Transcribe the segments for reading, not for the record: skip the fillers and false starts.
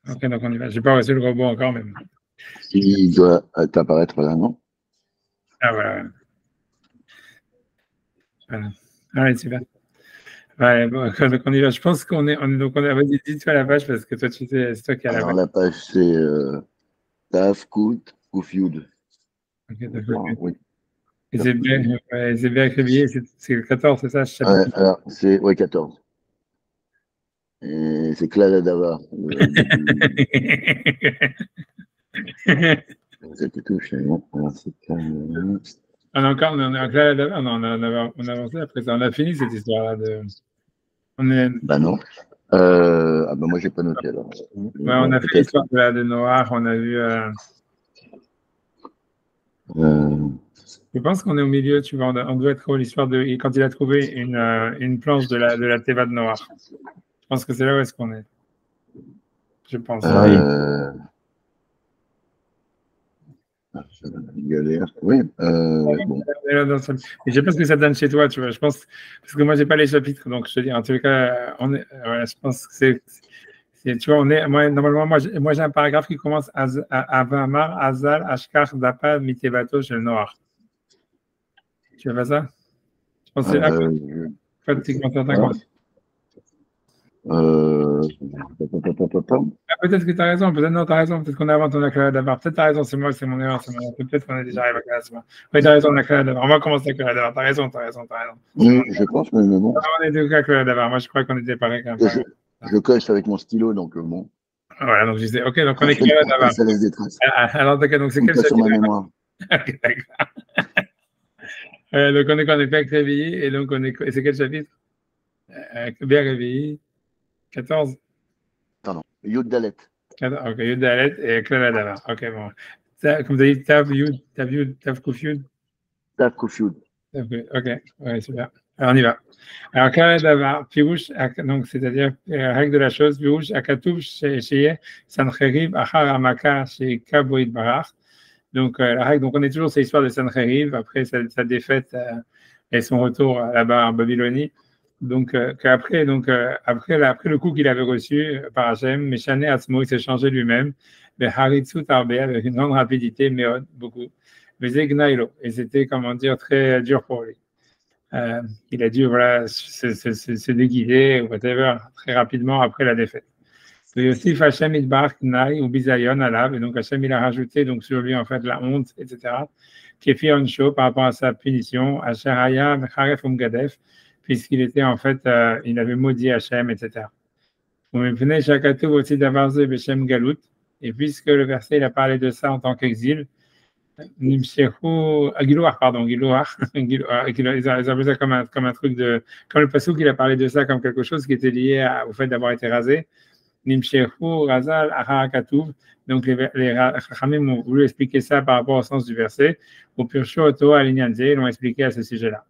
Ok, donc on y va. Je n'ai pas reçu le robot encore, mais. Il doit apparaître là, non? Ah, voilà. Voilà. Allez, super. Ouais, bon, donc on y va. Je pense qu'on est. Donc on a dit-toi la page parce que toi, tu sais, c'est toi qui as la Alors, page. la page, c'est Taf, Kout, Koufioud. Ok, Oui. et c'est bien, réveillé, c'est le 14, c'est ça, ce chapitre? Ouais, alors, c'est 14. Et c'est Claude Adava. C'était tout, finalement. On a encore, on a avancé après ça. On a fini cette histoire-là de. On est. Bah non. Bah moi, j'ai pas noté alors. Ouais, on Bon, a fait peut-être. l'histoire de Noir, on a vu. Je pense qu'on est au milieu, tu vois, on doit être où l'histoire de. Quand il a trouvé une planche de la Teva de Noir. Je pense que c'est là où est-ce qu'on est. Je pense. Galère. Oui. Bon. Je sais pas ce que ça donne chez toi, tu vois. Je pense. Parce que moi, j'ai pas les chapitres, donc je te dis, en tout cas, on est. Voilà, je pense que c'est. Tu vois, on est. Normalement, moi j'ai un paragraphe qui commence à Vamar, Azal, Ashkar, Dapa, Mitevato, chez le Noir. Tu vois pas ça? Je pense que c'est là. Pratiquement certain. Peut-être que tu as raison, peut-être non, tu as raison, peut-être qu'on a inventé la classe d'abord. Peut-être tu as raison, c'est moi, c'est mon erreur. Peut-être qu'on est déjà arrivé à la classe. Oui, tu as raison, la classe d'abord. On va commencer la classe d'abord. Tu as raison, tu as raison, tu as raison. Oui, je pense, mais bon. On est deux cas classe d'abord. Moi, je crois qu'on était pareil quand même. Je coche avec mon stylo, donc bon. Voilà, donc je disais, ok, donc on est classe d'abord. Ça laisse des traces. Alors, donc c'est quel chapitre sur ma mémoire. Ok, d'accord. Donc on est bien réveillé, et donc c'est quel chapitre? Bien réveillé. 14. Pardon, Yud Dalet. Ok, Yud Dalet et classe d'abord. Ok, bon. Comme tu as dit, Tav Yud, Tav Kuf Yud. Tav Kuf Yud. Ok, ouais, super. Alors, on y va. Alors, Kare Davar, Pirouche, donc c'est-à-dire règle de la chose, Pirouche, Akatouf, Sheye, Sancheriv, Achar Amaka, chez Kaboïd Barach. Donc, la règle, donc on est toujours sur l'histoire de Sancheriv, après sa défaite et son retour là-bas en Babylonie. Donc, après le coup qu'il avait reçu par Hachem, Meshane Atzmo, il s'est changé lui-même, mais Haritsu Tarbe, avec une grande rapidité, mais beaucoup. Mais Zegnailo, et c'était, comment dire, très dur pour lui. Il a dû voilà, se déguiser, whatever, très rapidement après la défaite. Et aussi, Hachem Idbar Knaï ou Bizayon Alav, et donc Hachem il a rajouté donc, sur lui en fait la honte, etc. Qui est fait en show par rapport à sa punition, Asheraya Mecharef Umgadef, puisqu'il était en fait, il avait maudit Hachem, etc. Aussi Beshem Galut, et puisque le verset il a parlé de ça en tant qu'exil, Gilouar, pardon, Gilouar. Ils ont appelé ça comme un truc de. Comme le Passouk, il a parlé de ça comme quelque chose qui était lié au fait d'avoir été rasé. Nimshechu, Razal, Aharakatuv. Donc les Chachamim ont voulu expliquer ça par rapport au sens du verset. Au Pirsho, Oto, Alinyanze, ils l'ont expliqué à ce sujet-là.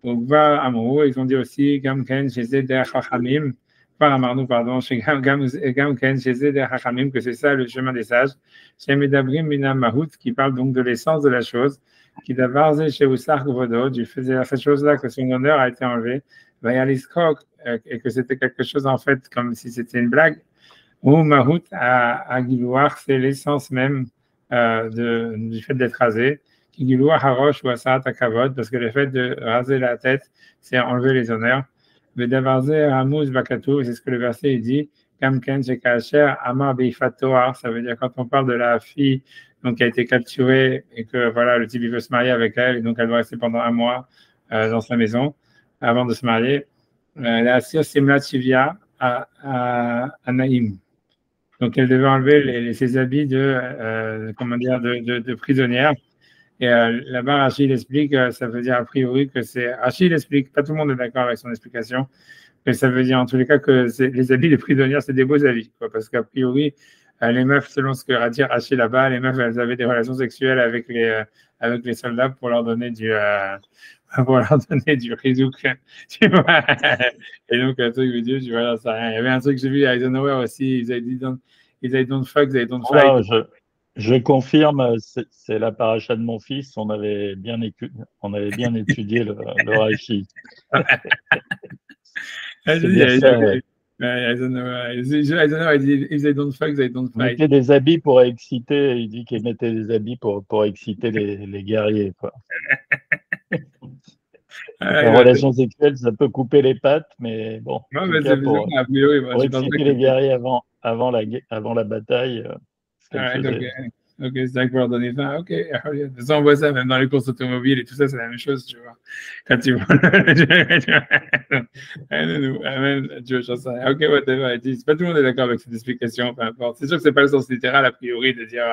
Au Gvar Amrou, ils ont dit aussi, Gamken, Shezed, Chachamim. Par Amarnou, pardon, Gamken, Shezed, Chachamim, que c'est ça le chemin des sages. Shemedabrim, Mina Mahut, qui parle donc de l'essence de la chose. Qui d'avarze chez Oussar Vodo, du fait de cette chose-là que son honneur a été enlevé. Vayaliskrok, et que c'était quelque chose en fait comme si c'était une blague. Ou Mahut à Gilouar, c'est l'essence même du fait d'être rasé. Gilouar Harosh ou Asat Akavod, parce que le fait de raser la tête, c'est enlever les honneurs. Vedavarze Hamouz Bakatou, c'est ce que le verset dit. Kamken Shekacher Amar Beifatoar, ça veut dire quand on parle de la fille donc, qui a été capturée et que voilà, le type il veut se marier avec elle, et donc elle doit rester pendant un mois dans sa maison avant de se marier. La Sir Simlat Chivia à Naïm. Donc, elle devait enlever ses habits de prisonnière. Et là-bas, Achille explique, ça veut dire a priori que c'est. Achille explique, pas tout le monde est d'accord avec son explication, mais ça veut dire en tous les cas que les habits de prisonnière, c'est des beaux habits. Quoi, parce qu'a priori, les meufs, selon ce que va dire Achille là-bas, les meufs, elles avaient des relations sexuelles avec les soldats pour leur donner du. Rizouk, tu vois. Et donc, un truc vidéo, tu vois, ça rien. Il y avait un truc que j'ai vu à Eisenhower aussi, ils avaient don't fuck, they don't fight. Je confirme, c'est la paracha de mon fils, on avait bien étudié le Rashi. I don't know. I don't know. If they don't fuck, they don't Il fight. mettait des habits pour exciter. Il dit qu'il mettait des habits pour exciter les guerriers, quoi. La relation sexuelle, ça peut couper les pattes, mais bon. Non, En mais tout cas, c'est bizarre, a priori, moi, pour je penserais exciter que les guerriers avant la bataille, ce qu'elle Alright, faisait. ok, c'est ça pour leur donner faim. Ok, de toute façon, on voit ça même dans les courses automobiles et tout ça, c'est la même chose, tu vois. Quand tu vois. Tu vois, j'en sais rien. Ok, whatever. C'est pas tout le monde est d'accord avec cette explication, peu importe. C'est sûr que c'est pas le sens littéral, a priori, de dire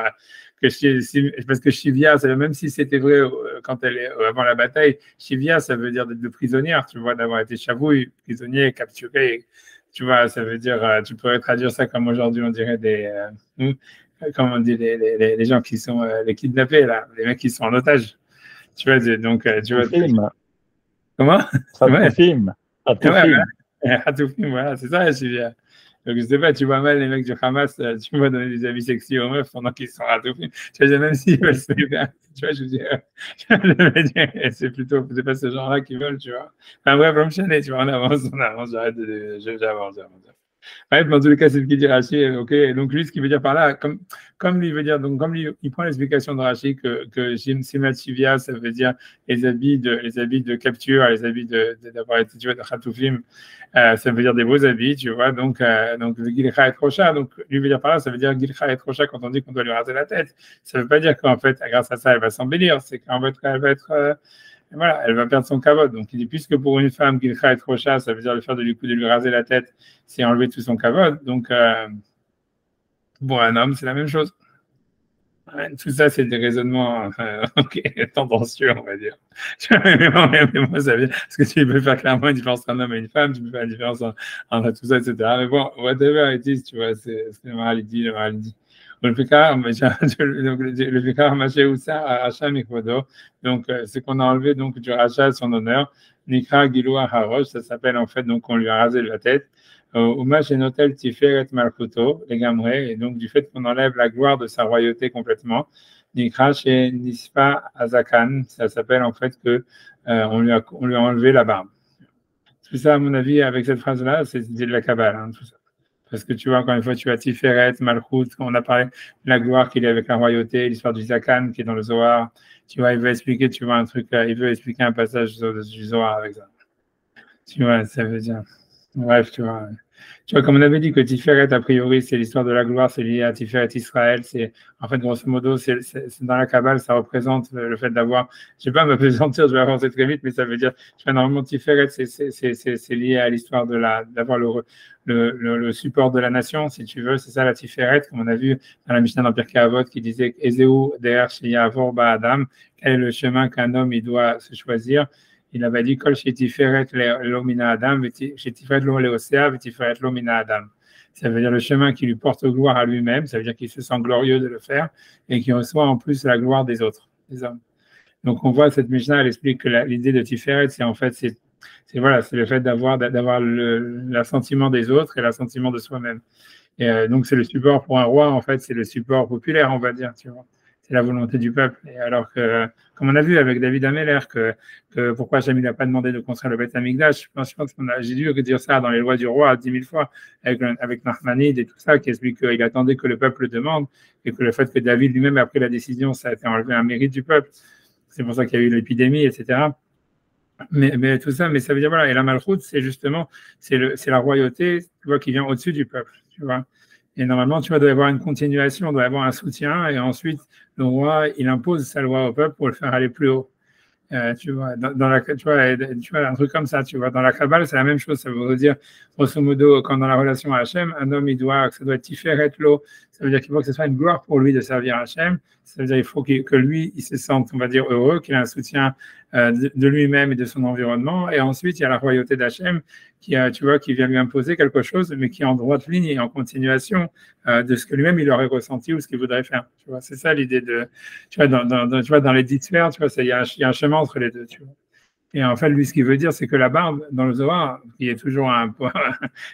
parce que Shivia, même si c'était vrai quand elle est avant la bataille, Shivia, ça veut dire de prisonnière, tu vois, d'avoir été chavouille, prisonnier, capturé. Tu vois, ça veut dire, tu pourrais traduire ça comme aujourd'hui, on dirait comment on dit, les gens qui sont les kidnappés, là, les mecs qui sont en otage. Tu vois, donc, tu vois. Film. Comment? Ouais. Film. Hatoufim, voilà, c'est ça, Sylvia. Donc, je sais pas, tu vois mal les mecs du Hamas, tu vois donner des avis sexy aux meufs pendant qu'ils sont Hatoufim. Tu vois, même s'ils veulent se faire, tu vois, je veux dire, c'est plutôt, c'est pas ce genre-là qu'ils veulent, tu vois. Enfin, bref, on chaîne, tu vois, on avance, j'arrête j'avance. Ouais, mais en tous les cas, c'est ce qu'il dit Rachid. Ok, donc lui, ce qu'il veut dire par là, comme lui veut dire, donc comme lui, il prend l'explication de Rachid que Simativia, ça veut dire les habits de capture, les habits d'avoir été, tu vois, de Khatoufim, ça veut dire des beaux habits, tu vois. Donc le Gilcha et Rocha, donc lui veut dire par là, ça veut dire Gilcha et Rocha quand on dit qu'on doit lui raser la tête. Ça veut pas dire qu'en fait, grâce à ça, elle va s'embellir. C'est qu'en fait, elle va être voilà, elle va perdre son kavod. Donc, il dit, puisque pour une femme, Gilcha et Rocha, ça veut dire le faire de lui raser la tête, c'est enlever tout son kavod. Donc, pour un homme, c'est la même chose. Tout ça, c'est des raisonnements tendancieux, on va dire. Mais moi, ça veut dire, parce que tu peux faire clairement une différence entre un homme et une femme, tu peux faire une différence entre tout ça, etc. Mais bon, whatever it is, tu vois, c'est le Mahalidi, le Mahalidi. Le Fikar Maché Oussa à Racha Mikvodo, donc c'est qu'on a enlevé donc du Racha son honneur, Nikra Gilou Harosh, ça s'appelle en fait, donc on lui a rasé la tête. Umash et Notel Tiferet Malchuto, les Gamré, et donc du fait qu'on enlève la gloire de sa royauté complètement, Nikra chez Nispa Azakan, ça s'appelle en fait que on lui a enlevé la barbe. Tout ça, à mon avis, avec cette phrase-là, c'est de la Kabbale, hein, tout ça. Parce que tu vois, encore une fois, tu as Tiferet, Malchut, on a parlé de la gloire qu'il y a avec la royauté, l'histoire du Zakan qui est dans le Zohar. Tu vois, il veut expliquer, tu vois, un truc, il veut expliquer un passage du Zohar avec ça. Tu vois, ça veut dire. Bref, tu vois. Tu vois, comme on avait dit que Tiferet, a priori, c'est l'histoire de la gloire, c'est lié à Tiferet Israël. C'est, en fait, grosso modo, c'est dans la Kabbale, ça représente le fait d'avoir, je ne vais pas me présentir, je vais avancer très vite, mais ça veut dire, tu vois, normalement, Tiferet, c'est lié à l'histoire d'avoir le support de la nation, si tu veux. C'est ça, la Tiferet, comme on a vu dans la Mishnah dans Pirkei Avot, qui disait, Ezeu der sheyavor ba'adam, quel est le chemin qu'un homme, il doit se choisir. Il avait dit Kol shetiferet l'omina adam, shetiferet lo leosea, vetiferet l'omina adam. Ça veut dire le chemin qui lui porte gloire à lui-même, ça veut dire qu'il se sent glorieux de le faire et qu'il reçoit en plus la gloire des autres, des hommes. Donc on voit cette Mishnah, elle explique que l'idée de Tiferet, c'est en fait, c'est le fait d'avoir l'assentiment des autres et l'assentiment de soi-même. Et donc c'est le support pour un roi, en fait, c'est le support populaire, on va dire, tu vois. C'est la volonté du peuple. Et alors que, comme on a vu avec David Ameller, que pourquoi Jamil n'a pas demandé de construire le Beth Amikdash, je pense j'ai dû dire ça dans les lois du roi 10 000 fois, avec Nachmanide et tout ça, qui explique qu'il attendait que le peuple demande, et que le fait que David lui-même a pris la décision, ça a été enlevé un mérite du peuple. C'est pour ça qu'il y a eu l'épidémie, etc. Mais tout ça, mais ça veut dire, voilà, et la malchoute, c'est justement, c'est la royauté, tu vois, qui vient au-dessus du peuple, tu vois. Et normalement, tu vois, doit y avoir une continuation, doit y avoir un soutien, et ensuite, le roi, il impose sa loi au peuple pour le faire aller plus haut. Tu vois, tu vois, un truc comme ça, tu vois, dans la Kabbale, c'est la même chose, ça veut dire, grosso modo, quand dans la relation à Hachem, un homme, ça doit être Tiferet lo, ça veut dire qu'il faut que ce soit une gloire pour lui de servir Hachem, ça veut dire qu'il faut que lui, il se sente, on va dire, heureux, qu'il ait un soutien de lui-même et de son environnement, et ensuite, il y a la royauté d'Hachem, tu vois, qui vient lui imposer quelque chose, mais qui est en droite ligne et en continuation de ce que lui-même, il aurait ressenti ou ce qu'il voudrait faire, tu vois, c'est ça l'idée de, tu vois, dans les 10 sphères, tu vois, il y a un chemin entre les deux, tu vois. Et en fait, lui, ce qu'il veut dire, c'est que la barbe, dans le Zohar, qui est toujours un peu,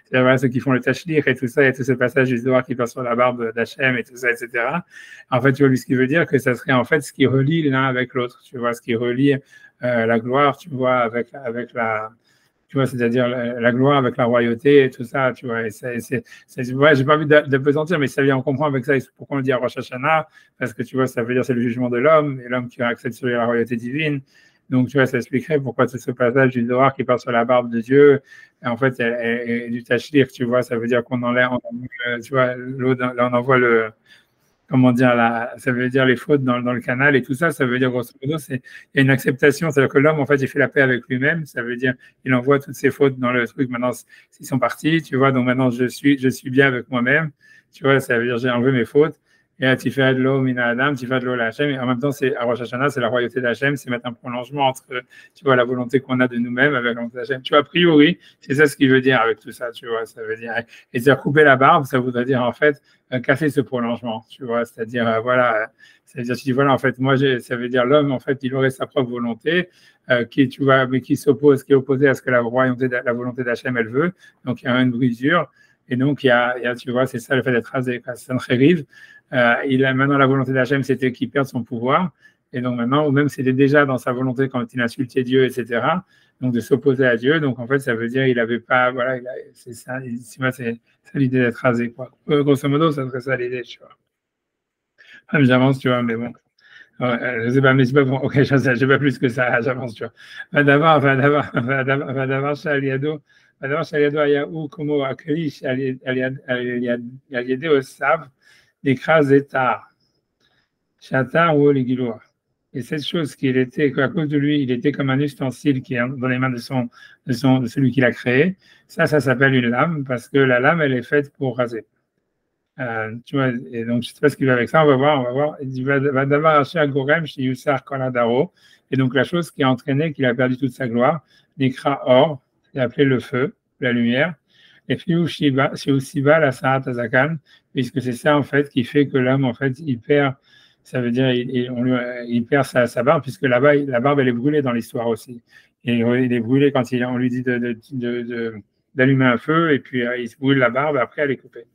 c'est vrai, ceux qui font le tachlir et tout ça, et tout ce passage du Zohar qui passe sur la barbe d'Hachem et tout ça, etc. En fait, tu vois, lui, ce qu'il veut dire, que ça serait en fait ce qui relie l'un avec l'autre, tu vois, ce qui relie la gloire, tu vois, avec tu vois, c'est-à-dire la gloire avec la royauté et tout ça, tu vois. Ouais, j'ai pas envie de pesantir, mais ça vient, on comprend avec ça pourquoi on le dit à Rosh Hashanah, parce que tu vois, ça veut dire c'est le jugement de l'homme, et l'homme qui accède sur la royauté divine. Donc, tu vois, ça expliquerait pourquoi tout ce passage du Zohar qui part sur la barbe de Dieu, et en fait, du Tachlir, tu vois, ça veut dire qu'on enlève, tu vois, l'eau, là, on envoie comment dire, ça veut dire les fautes dans le canal et tout ça, ça veut dire grosso modo, il y a une acceptation, c'est-à-dire que l'homme, en fait, il fait la paix avec lui-même, ça veut dire, il envoie toutes ses fautes dans le truc, maintenant, ils sont partis, tu vois, donc maintenant, je suis bien avec moi-même, tu vois, ça veut dire, j'ai enlevé mes fautes, et là, tu fais de l'eau, mina Adam, tu fais de l'eau, la Hachem, et en même temps, à Rosh Hashanah, c'est la royauté d'Hachem, c'est mettre un prolongement entre, tu vois, la volonté qu'on a de nous-mêmes avec la volonté d'Hachem. Tu vois, a priori, c'est ça ce qu'il veut dire avec tout ça, tu vois, ça veut dire, et dire couper la barbe, ça voudrait dire, en fait, casser ce prolongement, tu vois, c'est-à-dire, voilà, c'est-à-dire, tu dis, voilà, en fait, moi, ça veut dire l'homme, en fait, il aurait sa propre volonté, tu vois, mais qui s'oppose, qui est opposée à ce que la volonté d'Hachem, elle veut, donc il y a une brisure, et donc, il y a, tu vois, c'est ça le fait d'être rasé, ça ne rive. Il a maintenant la volonté d'Hachem, c'était qu'il perde son pouvoir. Et donc maintenant, ou même c'était déjà dans sa volonté quand il insultait Dieu, etc. Donc de s'opposer à Dieu. Donc en fait, ça veut dire qu'il n'avait pas, voilà, c'est ça, c'est ça l'idée d'être rasé, quoi. Grosso modo, ça serait ça l'idée, tu vois. Même j'avance, tu vois, mais bon. Je sais pas, mais c'est pas bon. Ok, je sais pas plus que ça, j'avance, tu vois. Va d'abord, Shaliado, Ayahu, Komo, Akrish, Aliade, Osav, d'écraser Etar, Shatar ou Oligiloa. Et cette chose qu'il était, à cause de lui, il était comme un ustensile qui est dans les mains de celui qui l'a créé. Ça s'appelle une lame, parce que la lame, elle est faite pour raser. Tu vois, et donc, je ne sais pas ce qu'il va avec ça, on va voir. Il va d'abord acheter à Gorem chez Yussar Koladaro. Et donc, la chose qui a entraîné qu'il a perdu toute sa gloire, l'écra or, c'est appelé le feu, la lumière. Et puis, c'est aussi bas la Sahat Azakan, puisque c'est ça, en fait, qui fait que l'homme, en fait, il perd, ça veut dire, il perd sa barbe, puisque là-bas, la barbe, elle est brûlée dans l'histoire aussi. Et il est brûlé quand on lui dit d'allumer un feu, et puis il se brûle la barbe, après, elle est coupée.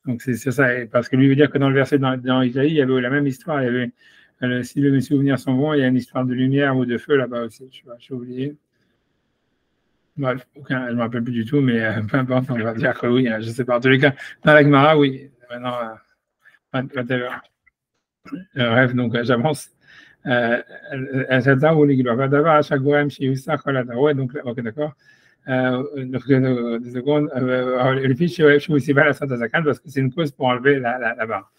Donc c'est ça, parce que lui veut dire que dans le verset dans Isaïe, il y avait la même histoire. Il y avait, si mes souvenirs sont bons, il y a une histoire de lumière ou de feu là-bas aussi. J'ai oublié. Bref, je ne me rappelle plus du tout, mais peu importe, on va dire que oui, je ne sais pas. En tous les cas, dans la Gemara, oui. Maintenant, whatever. Bref, donc j'avance. Ouais, donc, ok, d'accord. Deux secondes. Le fiche, je suis aussi bas la Santa Zakan parce que c'est une cause pour enlever la barre.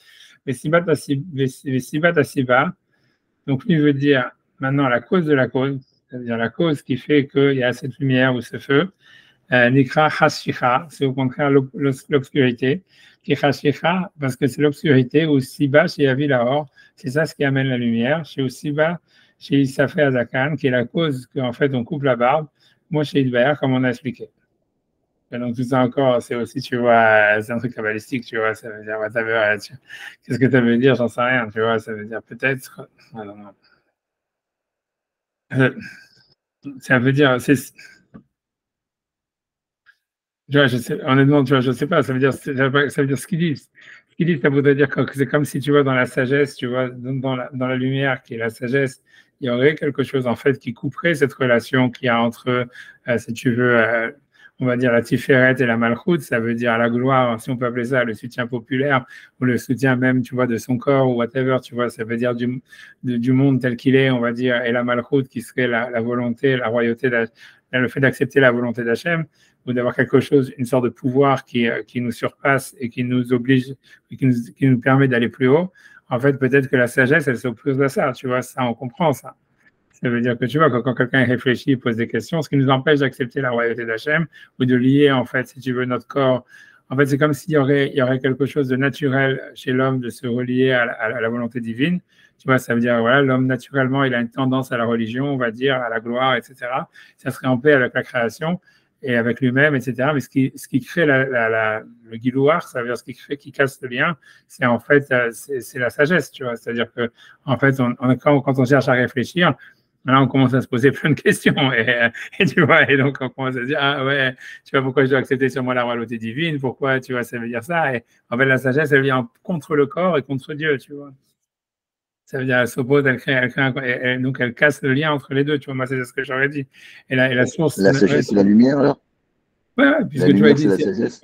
Mais Sibat Asiba, donc lui veut dire maintenant la cause de la cause, c'est-à-dire la cause qui fait qu'il y a cette lumière ou ce feu. Nikra Hashicha, c'est au contraire l'obscurité. Qui Hashicha, parce que c'est l'obscurité, ou Siba chez Yavilaor, c'est ça ce qui amène la lumière. Chez Siba, chez Isafé Azakan, qui est la cause qu'en fait on coupe la barbe. Moi, chez Idbaer, comme on a expliqué. Et donc, tout ça encore, c'est aussi, tu vois, c'est un truc kabbalistique, tu vois, ça veut dire, qu'est-ce que ça veut dire, j'en sais rien, tu vois, ça veut dire peut-être, non. Ça veut dire, tu vois, honnêtement, tu vois, je sais pas, ça veut dire ce qu'ils disent. Ce qu'ils disent, ça voudrait dire que c'est comme si, tu vois, dans la sagesse, tu vois, dans la lumière qui est la sagesse, il y aurait quelque chose, en fait, qui couperait cette relation qu'il y a entre, si tu veux, on va dire la Tiferet et la Malchut, ça veut dire la gloire, si on peut appeler ça, le soutien populaire, ou le soutien même, tu vois, de son corps, ou whatever, tu vois, ça veut dire du monde tel qu'il est, on va dire, et la Malchut qui serait la volonté, la royauté, le fait d'accepter la volonté d'Hachem, ou d'avoir quelque chose, une sorte de pouvoir qui nous surpasse et qui nous oblige, qui nous permet d'aller plus haut. En fait, peut-être que la sagesse, elle s'oppose à ça, tu vois, ça, on comprend ça. Ça veut dire que tu vois, quand quelqu'un réfléchit, pose des questions, ce qui nous empêche d'accepter la royauté d'Hachem ou de lier, en fait, si tu veux, notre corps. En fait, c'est comme s'il y aurait quelque chose de naturel chez l'homme de se relier à la volonté divine. Tu vois, ça veut dire, voilà, l'homme, naturellement, il a une tendance à la religion, on va dire, à la gloire, etc. Ça serait en paix avec la création et avec lui-même, etc. Mais ce qui crée le guilouar, ça veut dire ce qui crée, qui casse le lien, c'est en fait, c'est la sagesse, tu vois. C'est-à-dire que, en fait, quand on cherche à réfléchir, là, on commence à se poser plein de questions et tu vois, et donc on commence à se dire, ah ouais, tu vois, pourquoi je dois accepter sur moi la royauté divine, pourquoi, tu vois, ça veut dire ça, et en fait, la sagesse, elle vient contre le corps et contre Dieu, tu vois. Ça veut dire, elle s'oppose, donc elle casse le lien entre les deux, tu vois, moi, c'est ce que j'aurais dit. Et la source. La sagesse, c'est la lumière, alors? Ouais, puisque La tu vois, lumière, c'est la sagesse?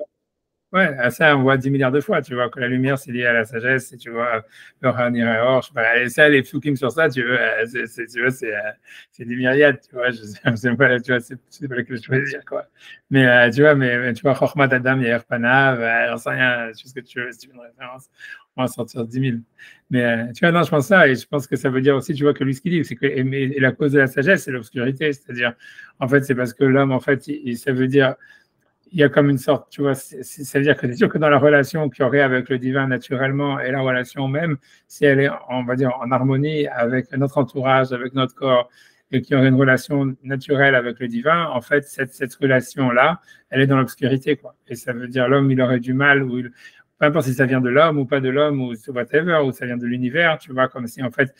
ouais, ça, on voit 10 milliards de fois, tu vois, que la lumière, c'est lié à la sagesse, et tu vois, le Hanir et Or, je sais pas, et ça, les psukim sur ça, tu veux, c'est des myriades, tu vois, je sais pas, tu vois, c'est pas que je veux dire, quoi. Mais, tu vois, tu vois, Chochmat Adam, Yair Panav, j'en sais rien, je sais ce que tu veux, si tu veux une référence, on va sortir 10 000. Mais, tu vois, non, je pense ça, et je pense que ça veut dire aussi, tu vois, que lui, ce qu'il dit, c'est que, et la cause de la sagesse, c'est l'obscurité, c'est-à-dire, en fait, c'est parce que l'homme, en fait, ça veut dire, il y a comme une sorte, tu vois, ça veut dire que c'est sûr que dans la relation qu'il y aurait avec le divin naturellement et la relation même, si elle est, on va dire, en harmonie avec notre entourage, avec notre corps, et qu'il y aurait une relation naturelle avec le divin, en fait, cette relation-là, elle est dans l'obscurité, quoi. Et ça veut dire l'homme, il aurait du mal, peu importe si ça vient de l'homme ou pas de l'homme, ou whatever, ou ça vient de l'univers, tu vois, comme si, en fait,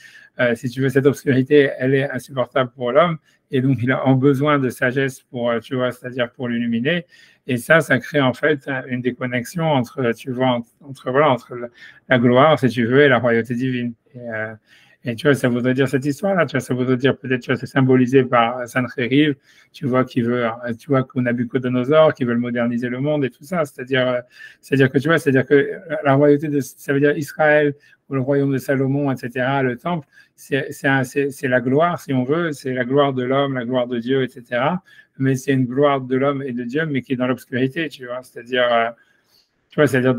si tu veux, cette obscurité, elle est insupportable pour l'homme, et donc il a besoin de sagesse pour, tu vois, c'est-à-dire pour l'illuminer. Et ça crée en fait une déconnexion entre, tu vois, entre la gloire, si tu veux, et la royauté divine. Et tu vois, ça voudrait dire cette histoire-là, tu vois, ça voudrait dire peut-être, tu vois, c'est symbolisé par Sancheriv, tu vois, tu vois, qu'on a Nabucodonosor, qui veulent moderniser le monde et tout ça. C'est-à-dire que, tu vois, c'est-à-dire que la royauté ça veut dire Israël, ou le royaume de Salomon, etc., le temple, c'est la gloire, si on veut, c'est la gloire de l'homme, la gloire de Dieu, etc., mais c'est une gloire de l'homme et de Dieu, mais qui est dans l'obscurité, tu vois. C'est-à-dire, tu vois, c'est-à-dire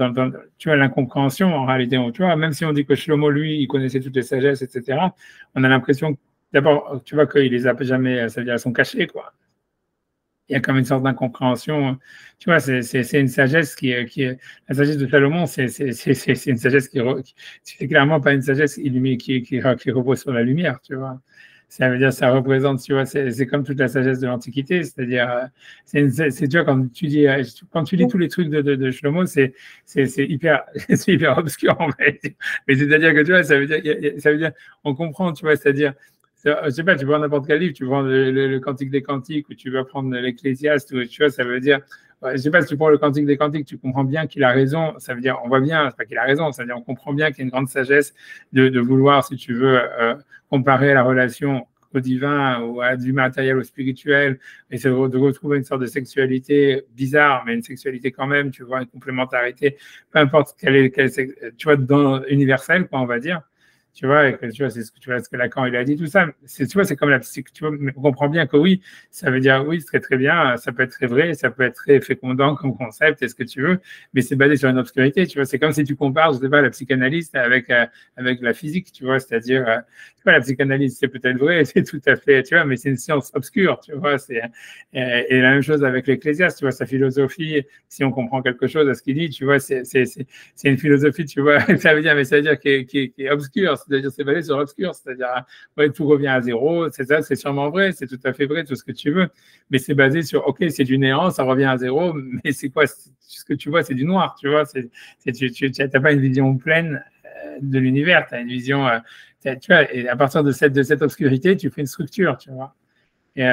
tu vois, l'incompréhension, en réalité, tu vois, même si on dit que Shlomo, lui, il connaissait toutes les sagesses, etc., on a l'impression, d'abord, tu vois, qu'il les a jamais, ça veut dire, elles sont cachées, quoi. Il y a comme une sorte d'incompréhension. Tu vois, c'est une sagesse la sagesse de Salomon, c'est une sagesse c'est clairement pas une sagesse qui repose sur la lumière, tu vois. Ça veut dire, ça représente, tu vois, c'est comme toute la sagesse de l'Antiquité, c'est-à-dire, tu vois, quand tu lis tous les trucs de Shlomo, c'est hyper, c'est hyper obscur, en fait. Mais c'est-à-dire que, tu vois, ça veut dire, on comprend, tu vois, c'est-à-dire, je sais pas, tu vois n'importe quel livre, tu vois le Cantique des Cantiques, ou tu vas prendre l'Ecclésiaste, ou tu vois, ça veut dire, je sais pas, si tu prends le Cantique des Cantiques, tu comprends bien qu'il a raison, ça veut dire, on voit bien, c'est pas qu'il a raison, ça veut dire, on comprend bien qu'il y a une grande sagesse de vouloir, si tu veux, comparer la relation au divin ou à du matériel au spirituel, et de retrouver une sorte de sexualité bizarre, mais une sexualité quand même, tu vois, une complémentarité, peu importe tu vois, universelle, quoi, on va dire. Tu vois, tu vois, c'est ce que Lacan il a dit, tout ça. Tu vois, c'est comme tu vois, on comprend bien que oui, ça veut dire oui, c'est très bien, ça peut être très vrai, ça peut être très fécondant comme concept, est ce que tu veux, mais c'est basé sur une obscurité, tu vois. C'est comme si tu compares, je sais pas, la psychanalyse avec la physique, tu vois, c'est-à-dire, tu vois, la psychanalyse, c'est peut-être vrai, c'est tout à fait, tu vois, mais c'est une science obscure, tu vois. Et la même chose avec l'Ecclésiaste, tu vois, sa philosophie, si on comprend quelque chose à ce qu'il dit, tu vois, c'est une philosophie, tu vois, ça veut dire qui est obscure. C'est-à-dire c'est basé sur l'obscur, c'est-à-dire ouais, tout revient à zéro, c'est ça, c'est sûrement vrai, c'est tout à fait vrai, tout ce que tu veux, mais c'est basé sur, ok, c'est du néant, ça revient à zéro, mais c'est quoi, ce que tu vois, c'est du noir, tu vois, tu n'as pas une vision pleine de l'univers, tu as une vision, tu vois, et à partir de cette obscurité, tu fais une structure, tu vois. Et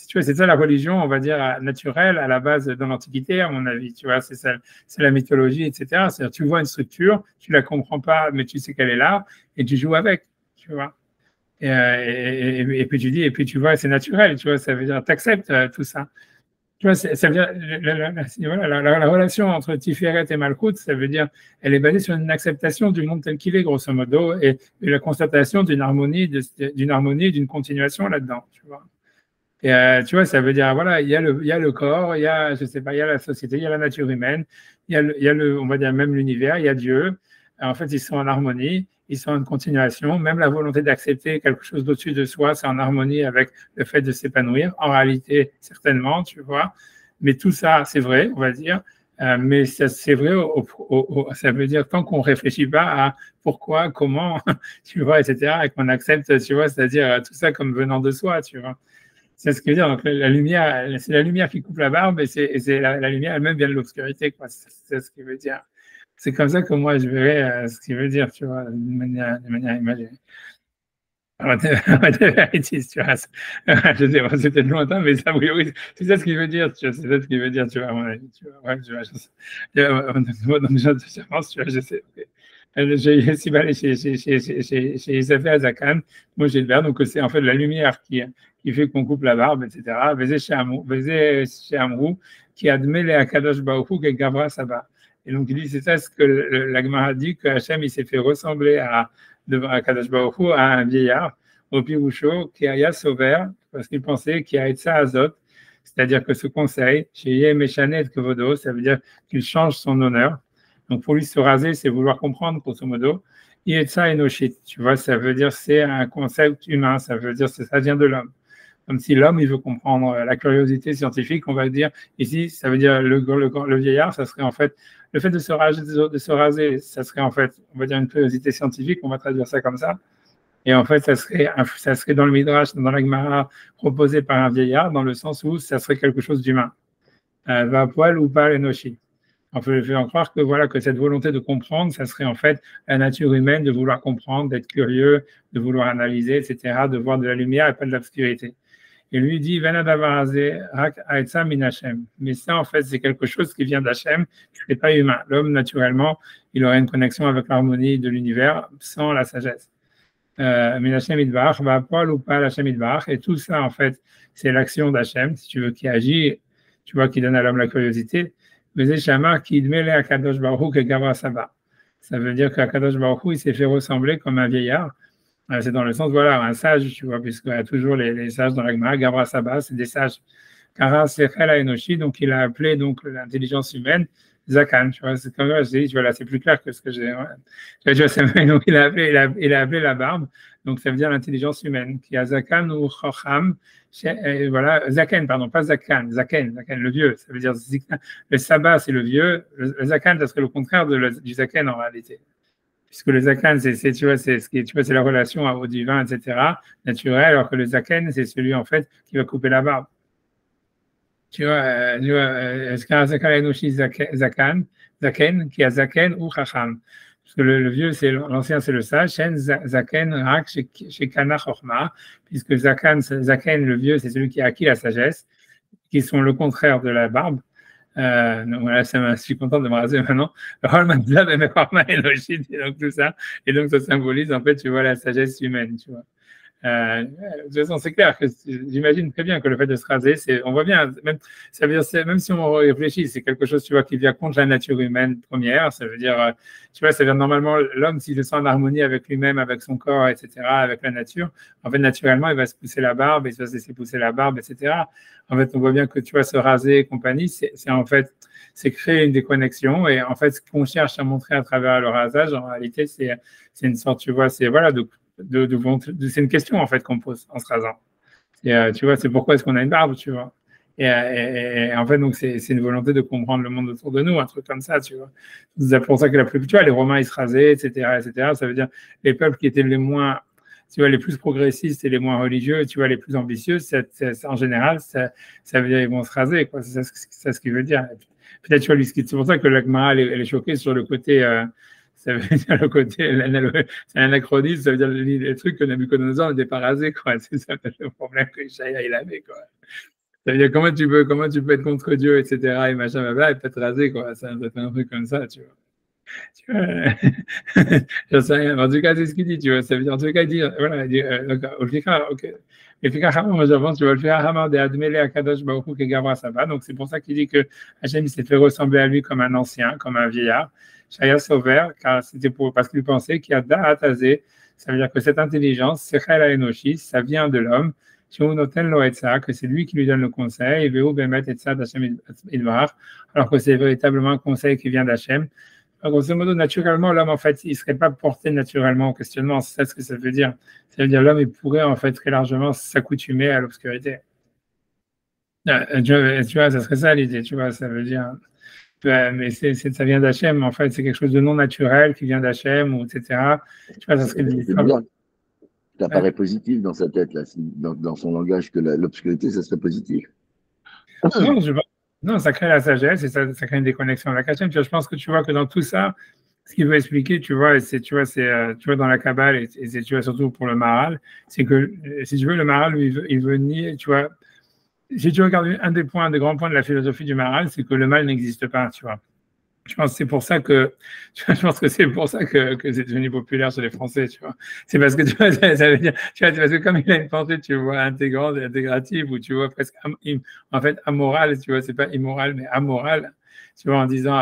tu vois, c'est ça la religion, on va dire, naturelle, à la base dans l'Antiquité, à mon avis, tu vois, c'est la mythologie, etc. C'est-à-dire, tu vois une structure, tu la comprends pas, mais tu sais qu'elle est là, et tu joues avec, tu vois. Et puis tu dis, et puis tu vois, c'est naturel, tu vois, ça veut dire, tu acceptes tout ça. Tu vois, ça veut dire, voilà, la relation entre Tiferet et Malchut, ça veut dire, elle est basée sur une acceptation du monde tel qu'il est, grosso modo, et la constatation d'une harmonie, d'une continuation là-dedans, tu vois. Et tu vois, ça veut dire, voilà, il y a le corps, il y a, je sais pas, il y a la société, il y a la nature humaine, il y a on va dire même l'univers, il y a Dieu. En fait, ils sont en harmonie, ils sont en continuation. Même la volonté d'accepter quelque chose d'au-dessus de soi, c'est en harmonie avec le fait de s'épanouir. En réalité, certainement, tu vois. Mais tout ça, c'est vrai, on va dire. Mais c'est vrai, ça veut dire tant qu'on réfléchit pas à pourquoi, comment, tu vois, etc., et qu'on accepte, tu vois, c'est-à-dire tout ça comme venant de soi, tu vois. C'est ce que je veux dire. Donc, la lumière, c'est la lumière qui coupe la barbe et c'est la lumière elle-même vient de l'obscurité, quoi. C'est ce qu'il veut dire. C'est comme ça que moi, je verrais ce qu'il veut dire, tu vois, d'une manière imagée. Whatever it is, tu vois. Je sais pas, c'est peut-être lointain, mais ça, oui, c'est ça ce qu'il veut dire, tu vois. C'est ça ce qu'il veut dire, tu vois, à mon avis, tu vois. Ouais, tu vois, donc, je pense, tu vois, je sais. Okay. J'ai Sibal chez Isafé Azakan, moi j'ai le verre, donc c'est en fait la lumière qui fait qu'on coupe la barbe, etc. Vezé chez Amrou, qui admet les Akadosh Baruch et Gavra Saba. Et donc il dit, c'est ça ce que la Gemara dit, que Hachem il s'est fait ressembler devant Akadosh Baruch Hu, à un vieillard, au Piroucho, qui a sauvé, parce qu'il pensait qu'il y a ça azot, c'est-à-dire que ce conseil, chez Yem Eshanet Kevodo, ça veut dire qu'il change son honneur. Donc pour lui, se raser, c'est vouloir comprendre, grosso modo. Yetsa Enoshit, tu vois, ça veut dire c'est un concept humain, ça veut dire ça vient de l'homme. Comme si l'homme, il veut comprendre la curiosité scientifique, on va dire, ici, ça veut dire le vieillard, ça serait en fait, le fait de se raser, ça serait en fait, on va dire une curiosité scientifique, on va traduire ça comme ça. Et en fait, ça serait dans le Midrash, dans la Gemara, proposé par un vieillard, dans le sens où ça serait quelque chose d'humain. Va poil ou pas l'enoshi. On peut faire croire que voilà que cette volonté de comprendre, ça serait en fait la nature humaine de vouloir comprendre, d'être curieux, de vouloir analyser, etc., de voir de la lumière et pas de l'obscurité. Et lui dit, mais ça en fait c'est quelque chose qui vient d'Hachem, qui n'est pas humain. L'homme naturellement, il aurait une connexion avec l'harmonie de l'univers sans la sagesse. Minachem Idbach, va Paul ou pas l'Hachem Idbach, et tout ça en fait c'est l'action d'Hachem, si tu veux, qui agit, tu vois, qui donne à l'homme la curiosité. Ça veut dire qu'Akadosh Baruch Hu, il s'est fait ressembler comme un vieillard. C'est dans le sens, voilà, un sage, tu vois, puisqu'il y a toujours les sages dans la Gemara, Gavra Saba, c'est des sages. Kara Sechel Enoshi, donc il a appelé donc l'intelligence humaine Zakan, tu vois, c'est comme ça, je dis, tu vois, là, c'est plus clair que ce que j'ai. Ouais. Tu vois, donc il a appelé la barbe, donc ça veut dire l'intelligence humaine, qui a Zakan ou Chocham, voilà, Zaken, pardon, pas Zakan, Zaken, le vieux, ça veut dire le sabbat, c'est le vieux, le Zakan, ça serait le contraire du Zaken en réalité. Puisque le Zakan, tu vois, c'est la relation au divin, etc., naturel, alors que le Zaken, c'est celui, en fait, qui va couper la barbe. Tu vois, est-ce qu'il y a un Zaken, qui a Zaken ou Chacham? Parce que le vieux, l'ancien, c'est le sage. Shen Zaken Rak chez Kana Chochma, puisque Zaken, le vieux, c'est celui qui a acquis la sagesse, qui sont le contraire de la barbe. Donc voilà, je suis content de me raser maintenant. Et donc tout ça. Et donc ça symbolise, en fait, tu vois, la sagesse humaine, tu vois. De toute façon, c'est clair que j'imagine très bien que le fait de se raser, on voit bien, ça veut dire, même si on réfléchit, c'est quelque chose, tu vois, qui vient contre la nature humaine première. Ça veut dire, tu vois, ça veut dire normalement, l'homme, s'il se sent en harmonie avec lui-même, avec son corps, etc., avec la nature, en fait, naturellement, il va se pousser la barbe, il va se laisser pousser la barbe, etc. En fait, on voit bien que, tu vois, se raser et compagnie, c'est en fait, c'est créer une déconnexion. Et en fait, ce qu'on cherche à montrer à travers le rasage, en réalité, c'est une sorte, tu vois, c'est voilà, c'est une question en fait qu'on pose en se rasant. Et, tu vois, c'est pourquoi est-ce qu'on a une barbe, tu vois. Et en fait, donc c'est une volonté de comprendre le monde autour de nous, un truc comme ça, tu vois. C'est pour ça que tu vois, les Romains ils se rasaient, etc., etc. Ça veut dire les peuples qui étaient les moins, tu vois, les plus progressistes et les moins religieux, tu vois, les plus ambitieux, en général, ça veut dire ils vont se raser, quoi. C'est ça ce qu'il veut dire. Peut-être, tu vois, c'est pour ça que la Gemara elle est choquée sur le côté. Ça veut dire le côté, c'est un anachronisme, ça veut dire les trucs que Nabucodonosor n'était pas rasé, quoi. C'est ça le problème que Ishaïa il avait, quoi. Ça veut dire comment tu peux être contre Dieu, etc. et machin, et pas te raser, quoi. Ça doit être un truc comme ça, tu vois. Tu vois, je sais rien. En tout cas, c'est ce qu'il dit, tu vois. Ça veut dire, en tout cas, il dit, voilà, il dit, ok. Et puis, moi, j'avance, tu vas le faire, Hamar de Admele Akadosh Baruch Hu Kegavra Saba. Donc, c'est pour ça qu'il dit que Hachem s'est fait ressembler à lui comme un ancien, comme un vieillard. Shaya Sover, car c'était parce qu'il pensait qu'il y a Da'atazé, ça veut dire que cette intelligence, Sechel Enoshi, ça vient de l'homme, que c'est lui qui lui donne le conseil, alors que c'est véritablement un conseil qui vient d'Hachem. Grosso modo, naturellement, l'homme, en fait, il ne serait pas porté naturellement au questionnement, c'est ça ce que ça veut dire. Ça veut dire l'homme, il pourrait, en fait, très largement s'accoutumer à l'obscurité. Tu vois, ça serait ça l'idée, tu vois, ça veut dire. Mais ça vient d'Hachem, en fait, c'est quelque chose de non naturel qui vient d'Hachem, etc. Tu vois, ça serait ça paraît positif dans sa tête, là, dans son langage, que l'obscurité, ça serait positif. Non, ça crée la sagesse et ça crée une déconnexion avec Hachem. Tu vois, je pense que tu vois que dans tout ça, ce qu'il veut expliquer, tu vois, tu vois, dans la Kabbale, et tu vois, surtout pour le Maharal, c'est que, si tu veux, le Maharal, il veut nier, tu vois. Si tu regardes un des grands points de la philosophie du Maharal, c'est que le mal n'existe pas, tu vois. Je pense que c'est pour ça que je pense que c'est pour ça que c'est devenu populaire chez les Français, tu vois. C'est parce que tu vois, ça veut dire, tu vois, c'est parce que comme il a une pensée, tu vois, intégrante et intégrative, ou tu vois presque en fait amorale, tu vois, c'est pas immoral mais amoral, tu vois, en disant,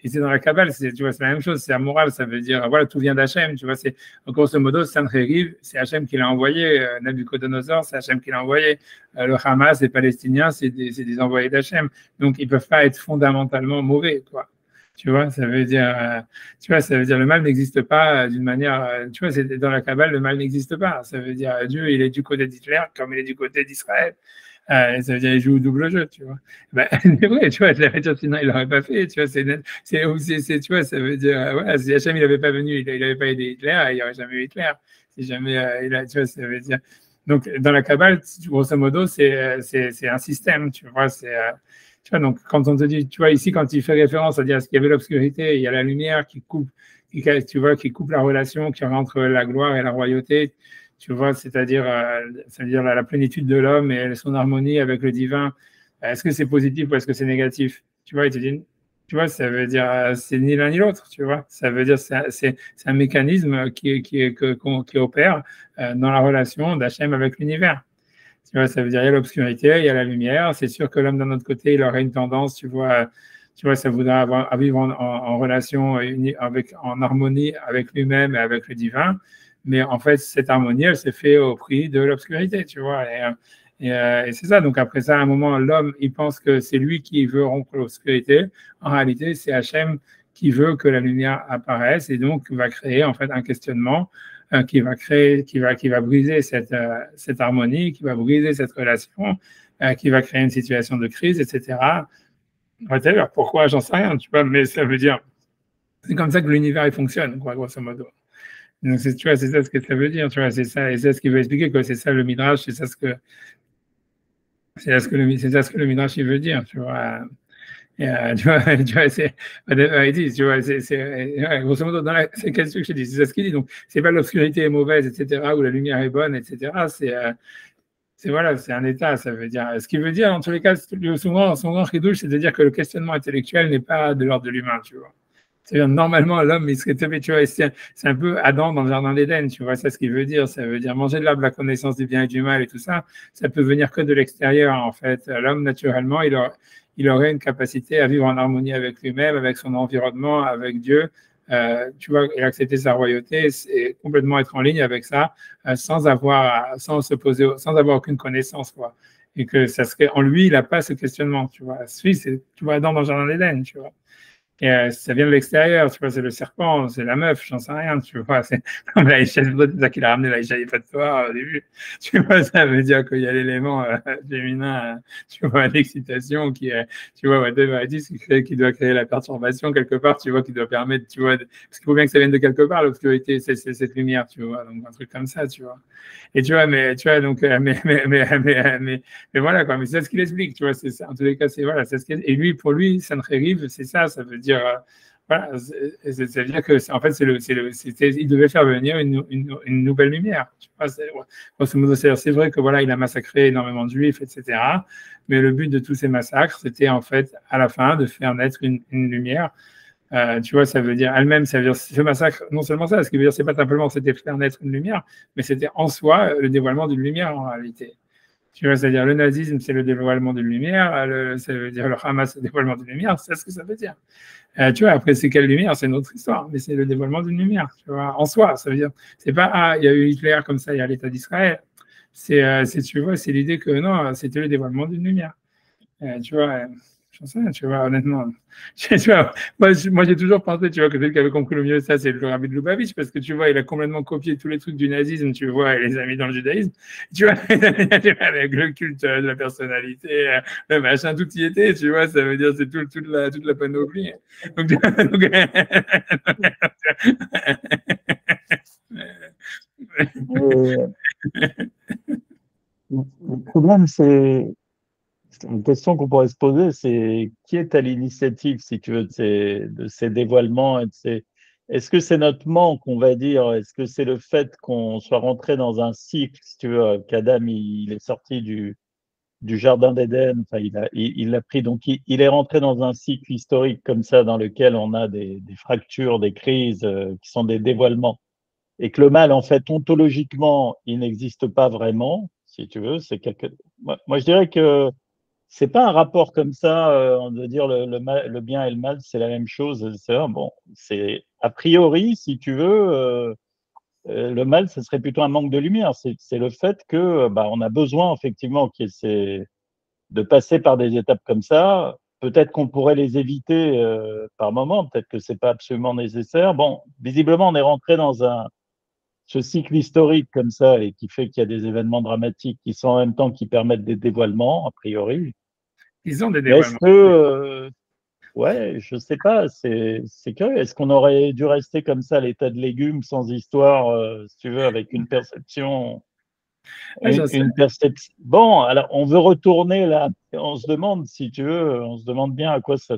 et c'est dans la Kabbale, tu vois, c'est la même chose, c'est amoral, ça veut dire, voilà, tout vient d'Hachem, tu vois, c'est grosso modo, Sancheriv, c'est Hachem qui l'a envoyé, Nabucodonosor, c'est Hachem qui l'a envoyé, le Hamas, les Palestiniens, c'est des envoyés d'Hachem, donc ils peuvent pas être fondamentalement mauvais, quoi. Tu vois, ça veut dire, tu vois, ça veut dire le mal n'existe pas d'une manière, tu vois, c'est dans la Kabbale, le mal n'existe pas. Ça veut dire Dieu, il est du côté d'Hitler comme il est du côté d'Israël. Ça veut dire il joue au double jeu, tu vois. Ben, c'est vrai, tu vois, je l'avais dit, sinon il l'aurait pas fait, tu vois, tu vois, ça veut dire, voilà, si Hachem il avait pas venu, il avait pas aidé Hitler, il n'y aurait jamais eu Hitler. Si jamais, tu vois, ça veut dire. Donc, dans la Kabbale, grosso modo, c'est un système, tu vois, tu vois, donc, quand on te dit, tu vois, ici, quand il fait référence à dire qu'il y avait l'obscurité, il y a la lumière qui coupe, tu vois, qui coupe la relation qui entre la gloire et la royauté, tu vois, c'est-à-dire, ça veut dire la plénitude de l'homme et son harmonie avec le divin. Est-ce que c'est positif ou est-ce que c'est négatif? Tu vois, il te dit, tu vois, ça veut dire, c'est ni l'un ni l'autre, tu vois. Ça veut dire, c'est un mécanisme qui opère dans la relation d'Hachem avec l'univers. Tu vois, ça veut dire il y a l'obscurité, il y a la lumière. C'est sûr que l'homme d'un autre côté, il aurait une tendance, tu vois, ça voudrait avoir à vivre en relation en harmonie avec lui-même et avec le divin. Mais en fait, cette harmonie, elle s'est faite au prix de l'obscurité, tu vois. Et c'est ça. Donc après ça, à un moment, l'homme, il pense que c'est lui qui veut rompre l'obscurité. En réalité, c'est Hachem qui veut que la lumière apparaisse et donc va créer en fait un questionnement qui va briser cette harmonie, qui va briser cette relation, qui va créer une situation de crise, etc. Whatever. Pourquoi, j'en sais rien, tu vois, mais ça veut dire, c'est comme ça que l'univers il fonctionne, quoi, grosso modo. Donc, tu vois, c'est ça ce que ça veut dire, tu vois, c'est ça, et c'est ce qui veut expliquer que c'est ça le Midrash, c'est ça ce que le Midrash il veut dire, tu vois. Tu vois, il dit, tu vois, grosso modo, c'est qu'est-ce que je dis, c'est ça ce qu'il dit. Donc, c'est pas l'obscurité est mauvaise, etc., ou la lumière est bonne, etc. C'est voilà, c'est un état, ça veut dire. Ce qui veut dire, en tous les cas, son grand chidouche, c'est de dire que le questionnement intellectuel n'est pas de l'ordre de l'humain, tu vois. C'est-à-dire, normalement, l'homme, il serait tombé, tu vois, c'est un peu Adam dans le jardin d'Éden, tu vois, c'est ce qu'il veut dire. Ça veut dire manger de l'arbre, la connaissance du bien et du mal et tout ça, ça peut venir que de l'extérieur, en fait. L'homme, naturellement, il aurait une capacité à vivre en harmonie avec lui-même, avec son environnement, avec Dieu, tu vois, et accepter sa royauté, et complètement être en ligne avec ça, sans avoir aucune connaissance, quoi. Et que ça serait, en lui, il n'a pas ce questionnement, tu vois. Tu vois, Adam dans le jardin d'Éden, tu vois. Et ça vient de l'extérieur, tu vois, c'est le serpent, c'est la meuf, j'en sais rien, tu vois. C'est comme Laïcha, c'est ça qu'il a ramené Laïcha Yefat-Soar au début. Tu vois, ça veut dire qu'il y a l'élément féminin, tu vois, l'excitation tu vois, qui doit créer la perturbation quelque part, tu vois, qui doit permettre, tu vois, parce qu'il faut bien que ça vienne de quelque part, l'obscurité, c'est cette lumière, tu vois, donc un truc comme ça, tu vois. Et tu vois, donc, mais voilà, quoi, mais c'est ce qu'il explique, tu vois, c'est ça, en tous les cas, c'est, voilà, c'est ce qu'il, et lui, pour lui, ça ne rive, c'est ça veut dire, voilà, ça veut dire que, en fait, il devait faire venir une nouvelle lumière, tu vois, grosso modo, c'est vrai que, voilà, il a massacré énormément de juifs, etc., mais le but de tous ces massacres, c'était, en fait, à la fin, de faire naître une lumière. Tu vois, ça veut dire elle-même, ça veut dire ce massacre, non seulement ça, ce qui veut dire c'est pas simplement c'était faire naître une lumière, mais c'était en soi le dévoilement d'une lumière en réalité. Tu vois, c'est-à-dire le nazisme, c'est le dévoilement d'une lumière, ça veut dire le Hamas, c'est le dévoilement d'une lumière, c'est ce que ça veut dire. Tu vois, après, c'est quelle lumière, c'est une autre histoire, mais c'est le dévoilement d'une lumière, tu vois, en soi, ça veut dire, c'est pas, il y a eu Hitler comme ça, il y a l'État d'Israël, tu vois, c'est l'idée que non, c'était le dévoilement d'une lumière. Tu vois, j'en sais rien, tu vois, honnêtement. Tu vois, moi, j'ai toujours pensé, tu vois, que celui qui avait compris le mieux ça, c'est le Rabbi de Lubavitch, parce que tu vois, il a complètement copié tous les trucs du nazisme, tu vois, et les a mis dans le judaïsme. Tu vois, avec le culte de la personnalité, le machin, tout y était, tu vois, ça veut dire, c'est toute la panoplie. Donc, Le problème, c'est une question qu'on pourrait se poser, c'est qui est à l'initiative, si tu veux, de ces dévoilements et de ces... Est-ce que c'est notre manque, on va dire? Est-ce que c'est le fait qu'on soit rentré dans un cycle, si tu veux, qu'Adam, il est sorti du Jardin d'Éden. Enfin, il a pris, donc il est rentré dans un cycle historique comme ça, dans lequel on a des fractures, des crises qui sont des dévoilements. Et que le mal, en fait, ontologiquement, il n'existe pas vraiment, si tu veux. Moi, je dirais que c'est pas un rapport comme ça, de dire le bien et le mal, c'est la même chose. Bon, c'est a priori, si tu veux, le mal, ce serait plutôt un manque de lumière. C'est le fait que, bah, on a besoin effectivement de passer par des étapes comme ça. Peut-être qu'on pourrait les éviter par moment. Peut-être que c'est pas absolument nécessaire. Bon, visiblement, on est rentré dans ce cycle historique comme ça et qui fait qu'il y a des événements dramatiques qui sont en même temps qui permettent des dévoilements, a priori. Ils ont des Mais est-ce dévoilements. que, ouais, je sais pas, c'est curieux. Est-ce qu'on aurait dû rester comme ça à l'état de légumes sans histoire, si tu veux, avec une perception, Ah, j'en sais. une perception. Bon, alors on veut retourner là. On se demande, si tu veux, on se demande bien à quoi ça.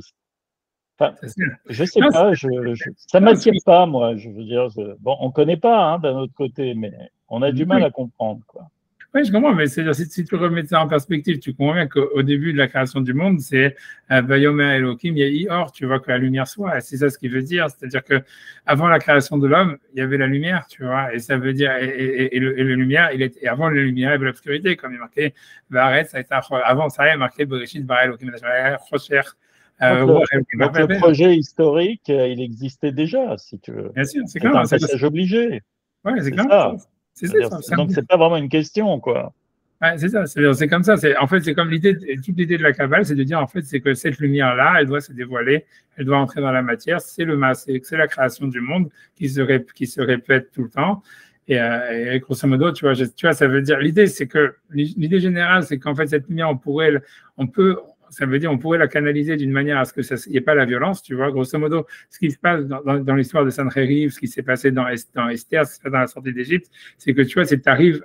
Enfin, C'est sûr. je sais Non, pas, ça non, m'attire pas, moi. Je veux dire, bon, on connaît pas, hein, d'un autre côté, mais on a du mal oui. à comprendre, quoi. Oui, je comprends, mais si tu remets ça en perspective, tu comprends bien qu'au début de la création du monde, c'est Vayomer Elohim Yehi Or, tu vois, que la lumière soit. Et c'est ça ce qu'il veut dire. C'est-à-dire que avant la création de l'homme, il y avait la lumière, tu vois. Et ça veut dire, et la lumière, et avant la lumière, il y avait l'obscurité, comme il est marqué, Varet, ça a été, avant ça, il est marqué Bereshit Bara Elohim Rocher. Donc le projet historique, il existait déjà, si tu veux. Bien sûr, c'est C'est clair. un passage obligé. Ouais, c'est C'est clair. ça. C'est Donc c'est pas vraiment une question, quoi. ouais, c'est ça, c'est comme ça. En fait, c'est comme toute l'idée de la Kabbale, c'est de dire, en fait, c'est que cette lumière-là, elle doit se dévoiler, elle doit entrer dans la matière. C'est c'est la création du monde qui se répète tout le temps. Et grosso modo, tu vois, ça veut dire, l'idée générale, c'est qu'en fait, cette lumière, ça veut dire, on pourrait la canaliser d'une manière à ce que il n'y ait pas la violence, tu vois. Grosso modo, ce qui se passe dans l'histoire de Sancheriv, ce qui s'est passé dans Esther, ce qui se passe dans la sortie d'Égypte, c'est que tu vois, tu arrives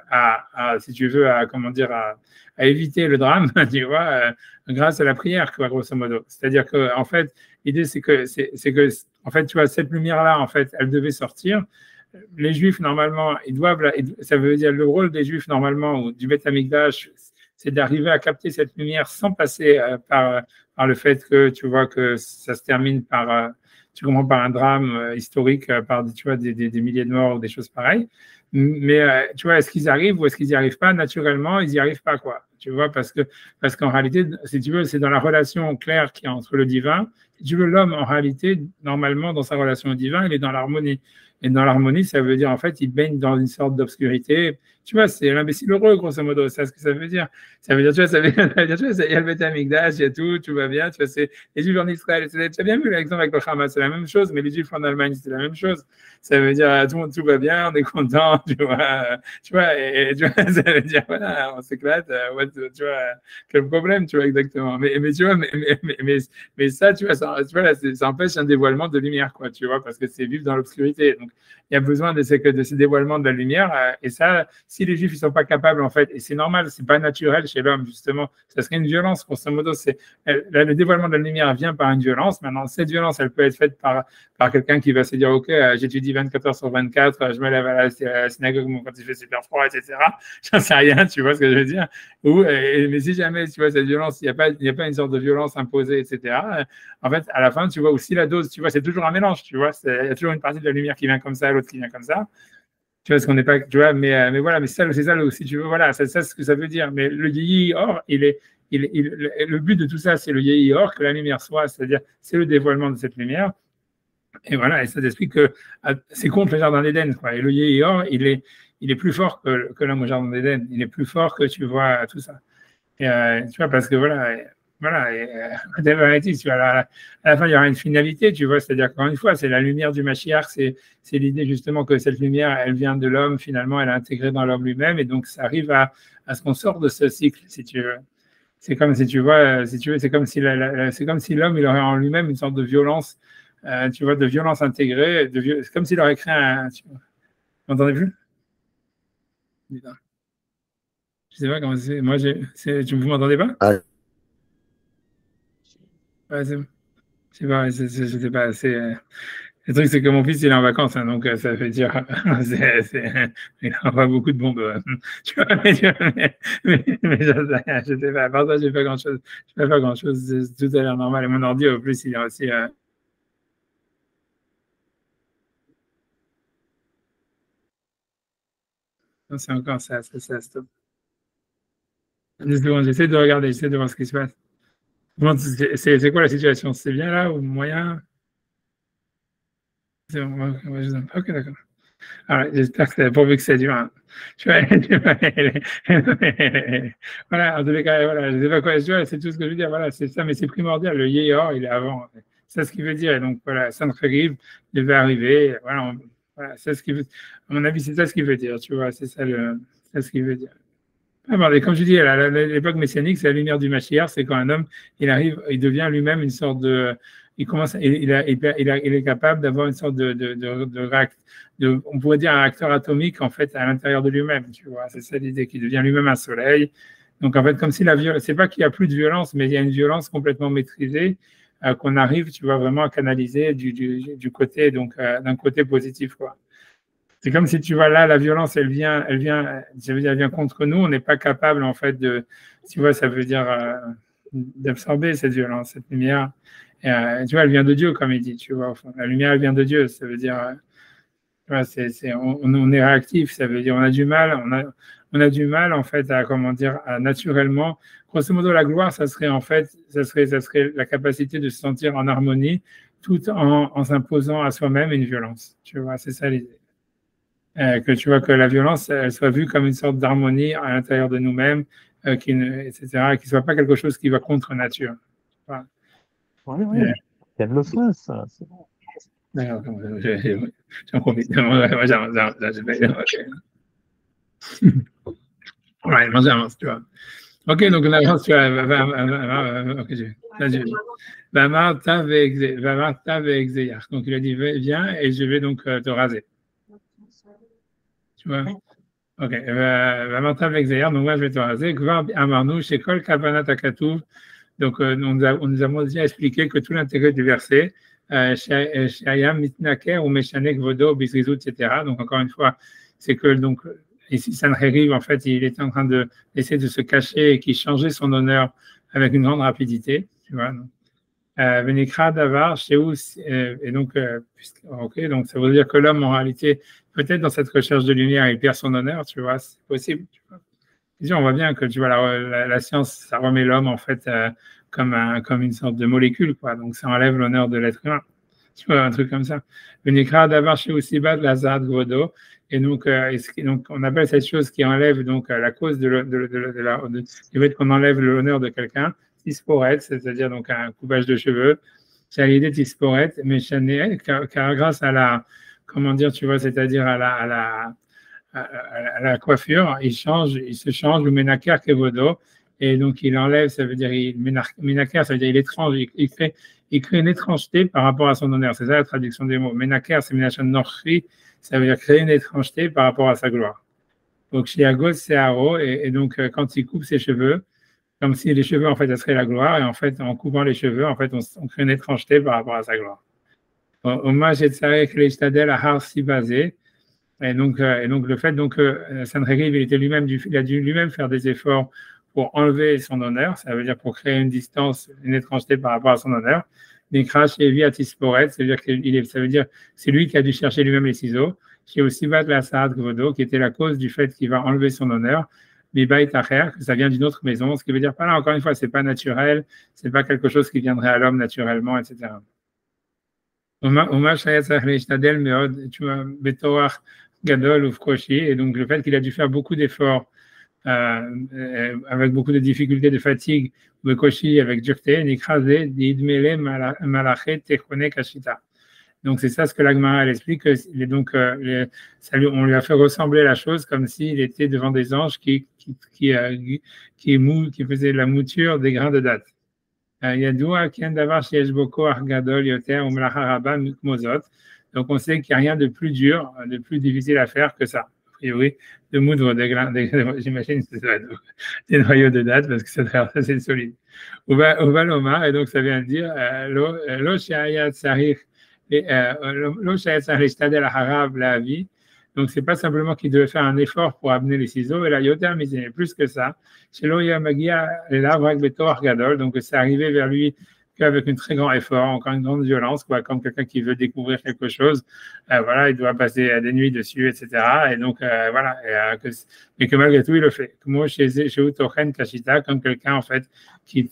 si tu veux, comment dire, à éviter le drame, tu vois, grâce à la prière, quoi, grosso modo. C'est-à-dire que, en fait, l'idée, en fait, tu vois, cette lumière-là, en fait, elle devait sortir. Les Juifs, normalement, ça veut dire le rôle des Juifs, normalement, ou du Beth Amikdash, c'est d'arriver à capter cette lumière sans passer par le fait que tu vois que ça se termine tu comprends, par un drame historique, par tu vois, des milliers de morts ou des choses pareilles. Mais tu vois, est-ce qu'ils arrivent ou est-ce qu'ils n'y arrivent pas? Naturellement, ils n'y arrivent pas, quoi. Tu vois, parce qu'en réalité, si tu veux, c'est dans la relation claire qu'il y a entre le divin. Si tu veux, l'homme, en réalité, normalement, dans sa relation au divin, il est dans l'harmonie. Et dans l'harmonie, ça veut dire, en fait, il baigne dans une sorte d'obscurité. Tu vois, c'est l'imbécile heureux, grosso modo. C'est ce que ça veut dire. Ça veut dire, tu vois, il y a le Beth Amikdash, il y a tout va bien. Tu vois, c'est les Juifs en Israël. Tu as bien vu l'exemple avec le Hamas, c'est la même chose, mais les Juifs en Allemagne, c'est la même chose. Ça veut dire, tout va bien, on est content, tu vois, et tu vois, ça veut dire, voilà, on s'éclate, tu vois, quel problème, tu vois, exactement. Mais tu vois, mais ça, tu vois, ça empêche un dévoilement de lumière, quoi, tu vois, parce que c'est vivre dans l'obscurité. Donc, il y a besoin de ces dévoilements de la lumière, et ça, si les Juifs ne sont pas capables, en fait, et c'est normal, c'est pas naturel chez l'homme, justement, ça serait une violence, grosso modo, le dévoilement de la lumière vient par une violence. Maintenant, cette violence, elle peut être faite par quelqu'un qui va se dire, OK, j'étudie 24 heures sur 24, je me lève à la synagogue quand il fait super froid, etc. J'en sais rien, tu vois ce que je veux dire. Mais si jamais, tu vois, cette violence, il n'y a pas une sorte de violence imposée, etc. En fait, à la fin, tu vois aussi la dose, tu vois, c'est toujours un mélange, tu vois. Il y a toujours une partie de la lumière qui vient comme ça, l'autre qui vient comme ça. Tu vois, ce qu'on n'est pas, tu vois, mais voilà, mais c'est ça, si tu veux, voilà, c'est ça ce que ça veut dire. Mais le Yehi Or, le but de tout ça, c'est le Yehi Or, que la lumière soit, c'est-à-dire, c'est le dévoilement de cette lumière. Et voilà, et ça t'explique que c'est contre le jardin d'Éden, quoi. Et le Yehi Or, il est plus fort que l'homme au jardin d'Éden. Il est plus fort que, tu vois, tout ça. Et, tu vois, parce que voilà, tu vois, à la fin, il y aura une finalité, tu vois, c'est-à-dire qu'encore une fois, c'est la lumière du Mashiach, c'est l'idée justement que cette lumière, elle vient de l'homme, finalement, elle est intégrée dans l'homme lui-même, et donc ça arrive à ce qu'on sort de ce cycle, si tu veux. C'est comme si tu vois, si tu veux, c'est comme si l'homme, il aurait en lui-même une sorte de violence, tu vois, de violence intégrée, c'est comme s'il aurait créé vous m'entendez plus? Je sais pas comment c'est. Moi, vous m'entendez pas? Ah, Ouais, je sais pas, je sais pas. Le truc, c'est que mon fils, il est en vacances, hein, donc ça veut dire, il envoie beaucoup de bombes. Tu vois, je sais pas, à part ça, je ne fais pas grand-chose. Je ne fais pas grand-chose, tout a l'air normal. Et mon ordi, au plus, il est aussi... Non, c'est encore ça, stop. 10 secondes, j'essaie de regarder, j'essaie de voir ce qui se passe. C'est quoi la situation? C'est bien là ou moyen? Ok, d'accord. Alors, j'espère que c'est pourvu que ça dure. Hein. Voilà, en tous les cas, voilà, je sais pas quoi, c'est tout ce que je veux dire. Voilà, c'est ça, mais c'est primordial. Le Yéhor, il est avant. C'est ce qu'il veut dire. Et donc, voilà, Sancheriv devait arriver. Voilà, voilà c'est ce qu'il veut. À mon avis, c'est ça ce qu'il veut dire. Tu vois, c'est ça ce qu'il veut dire. Ah, bon, et comme je dis, à l'époque messianique, c'est la lumière du Mashiach, c'est quand un homme, il arrive, il devient lui-même une sorte de, il commence, il est capable d'avoir une sorte on pourrait dire un réacteur atomique en fait à l'intérieur de lui-même, tu vois, c'est ça l'idée, qu'il devient lui-même un soleil. Donc en fait, comme si la violence, c'est pas qu'il y a plus de violence, mais il y a une violence complètement maîtrisée qu'on arrive, tu vois, vraiment à canaliser du côté, donc d'un côté positif, quoi. C'est comme si tu vois là, la violence, ça veut dire, elle vient contre nous. On n'est pas capable, en fait, tu vois, ça veut dire d'absorber cette violence, cette lumière. Et, tu vois, elle vient de Dieu, comme il dit, tu vois. La lumière, elle vient de Dieu. Ça veut dire, tu vois, on est réactif. Ça veut dire, on a du mal, du mal, en fait, à, comment dire, à naturellement. Grosso modo, la gloire, ça serait, en fait, ça serait la capacité de se sentir en harmonie tout en s'imposant à soi-même une violence. Tu vois, c'est ça l'idée. Que tu vois que la violence, elle soit vue comme une sorte d'harmonie à l'intérieur de nous-mêmes, etc., et qu'il ne soit pas quelque chose qui va contre nature. Voilà. Oui, qu'elle le fasse, ça, c'est bon. D'accord, j'en profite. Moi, j'avance, tu vois. Ok, donc on avance, tu vois. Ok, donc il a dit, viens et je vais donc te raser. Tu vois. Ok, donc moi je vais te raser. Donc nous avons déjà expliqué que tout l'intérêt du verset, etc. Donc encore une fois, c'est que donc ici Sancheriv, en fait, il était en train d'essayer de se cacher et qui changeait son honneur avec une grande rapidité, tu vois. Venikra Davar, et donc, ok, donc ça veut dire que l'homme, en réalité, peut-être dans cette recherche de lumière, il perd son honneur, tu vois, c'est possible. Tu vois. On voit bien que tu vois, la science, ça remet l'homme, en fait, comme une sorte de molécule, quoi. Donc, ça enlève l'honneur de l'être humain. Tu vois, un truc comme ça. Venikra Davar, Sheusibat, Lazad, Godo. Et donc, on appelle cette chose qui enlève donc la cause du fait qu'on enlève l'honneur de quelqu'un. Tisporette, c'est-à-dire donc un coupage de cheveux. C'est l'idée tisporette, mais car grâce à la, comment dire, tu vois, c'est-à-dire à la coiffure, il se change le menaker kevodo, et donc il enlève, ça veut dire, menaker, ça veut dire il étrange, il crée une étrangeté par rapport à son honneur. C'est ça la traduction des mots. Menaker, c'est menachan norchi, ça veut dire créer une étrangeté par rapport à sa gloire. Donc chez Agos, c'est Aro, et donc quand il coupe ses cheveux, comme si les cheveux, en fait, ça serait la gloire, et en fait, en coupant les cheveux, en fait, on crée une étrangeté par rapport à sa gloire. Hommage et tsarek l'estadel à har si basé, et donc le fait donc Sancheriv, il a dû lui-même faire des efforts pour enlever son honneur, ça veut dire pour créer une distance, une étrangeté par rapport à son honneur. Nikrash et Viatisporet, ça veut dire c'est lui qui a dû chercher lui-même les ciseaux. Chez aussi Bat la Saad Gvodo, qui était la cause du fait qu'il va enlever son honneur. Mibaït Acher, que ça vient d'une autre maison, ce qui veut dire pas là, encore une fois, c'est pas naturel, c'est pas quelque chose qui viendrait à l'homme naturellement, etc. Et donc le fait qu'il a dû faire beaucoup d'efforts avec beaucoup de difficultés, de fatigue, de koshi, avec dureté, nikrasé, d'idmele malaché techone kashita. Donc c'est ça ce que l'Agmara explique. Donc on lui a fait ressembler la chose comme s'il était devant des anges qui faisaient la mouture des grains de date. Donc on sait qu'il n'y a rien de plus dur, de plus difficile à faire que ça. A priori, de moudre des grains, j'imagine que c'est des noyaux de date parce que ça c'est solide. Et donc ça vient de dire, la vie. Donc, c'est pas simplement qu'il devait faire un effort pour amener les ciseaux, et la yoter, mais il plus que ça. Chez Loya Magia, donc c'est arrivé vers lui qu'avec un très grand effort, encore une grande violence, quoi, comme quelqu'un qui veut découvrir quelque chose. Voilà, il doit passer des nuits dessus, etc. Et donc, voilà, mais que malgré tout, il le fait. Moi, chez Utochen Kashita, comme quelqu'un, en fait, qui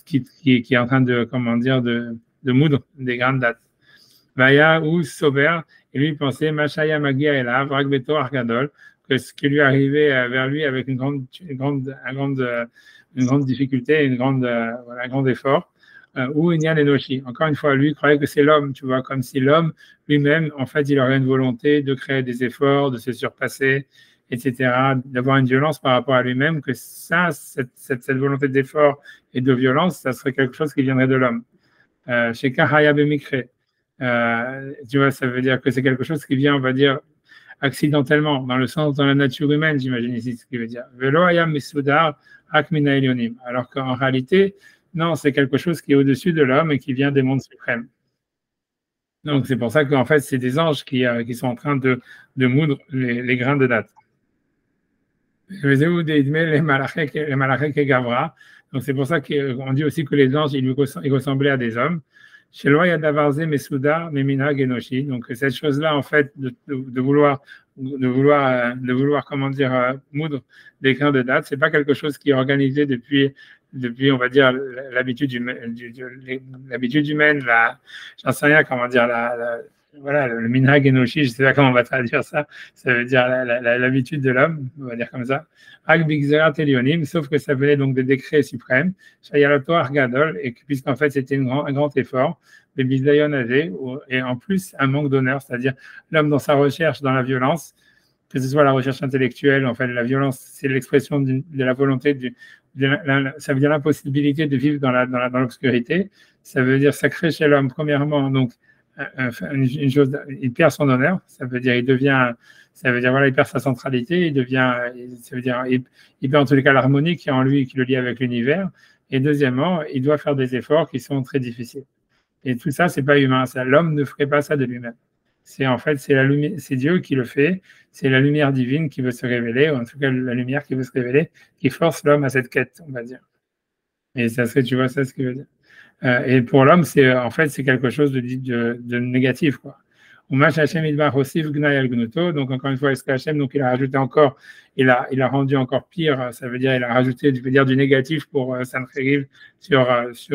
est en train de, comment dire, de moudre des grandes dates. Vaya ou Sober, et lui pensait, Machaya Magia et là, Vragbeto Argadol, que ce qui lui arrivait vers lui avec une grande difficulté, un grand effort, ou Inyan Enoshi. Encore une fois, lui croyait que c'est l'homme, tu vois, comme si l'homme lui-même, en fait, il aurait une volonté de créer des efforts, de se surpasser, etc., d'avoir une violence par rapport à lui-même, que ça, cette volonté d'effort et de violence, ça serait quelque chose qui viendrait de l'homme. Chez Kahaya Bemikre, tu vois, ça veut dire que c'est quelque chose qui vient, on va dire, accidentellement, dans le sens, dans la nature humaine, j'imagine ici ce qu'il veut dire. Velo ayam misudar akmina elionim. Alors qu'en réalité, non, c'est quelque chose qui est au-dessus de l'homme et qui vient des mondes suprêmes. Donc, c'est pour ça qu'en fait, c'est des anges qui sont en train de moudre les grains de date. Les malachek et Gavra. Donc, c'est pour ça qu'on dit aussi que les anges, ils ressemblaient à des hommes. Chez Loi, il y a Davarze, Mesuda, Memina, Genoshi. Donc, cette chose-là, en fait, de vouloir, comment dire, moudre des grains de date, c'est pas quelque chose qui est organisé depuis, on va dire, l'habitude humaine, j'en sais rien, comment dire, voilà, le minhag enoshi, je ne sais pas comment on va traduire ça, ça veut dire l'habitude de l'homme, on va dire comme ça. Sauf que ça venait donc des décrets suprêmes, Shayalato Gadol, et puisqu'en fait c'était un grand effort, les Bizayon avait, et en plus un manque d'honneur, c'est-à-dire l'homme dans sa recherche, dans la violence, que ce soit la recherche intellectuelle, en fait la violence, c'est l'expression de la volonté, ça veut dire l'impossibilité de vivre dans l'obscurité, ça veut dire sacré chez l'homme, premièrement, donc une chose, il perd son honneur, ça veut dire voilà, il perd sa centralité, ça veut dire il perd en tous les cas l'harmonie qui est en lui, qui le lie avec l'univers, et deuxièmement, il doit faire des efforts qui sont très difficiles. Et tout ça, c'est pas humain, l'homme ne ferait pas ça de lui-même. C'est la lumière, c'est Dieu qui le fait, c'est la lumière divine qui veut se révéler, ou en tout cas la lumière qui veut se révéler, qui force l'homme à cette quête, on va dire. Et ça serait, tu vois, ça ce que je veux dire. Et pour l'homme, c'est quelque chose de négatif, quoi. Donc encore une fois, Hachem, donc il a rajouté encore, il a rendu encore pire, ça veut dire il a rajouté, du négatif pour Sancheriv sur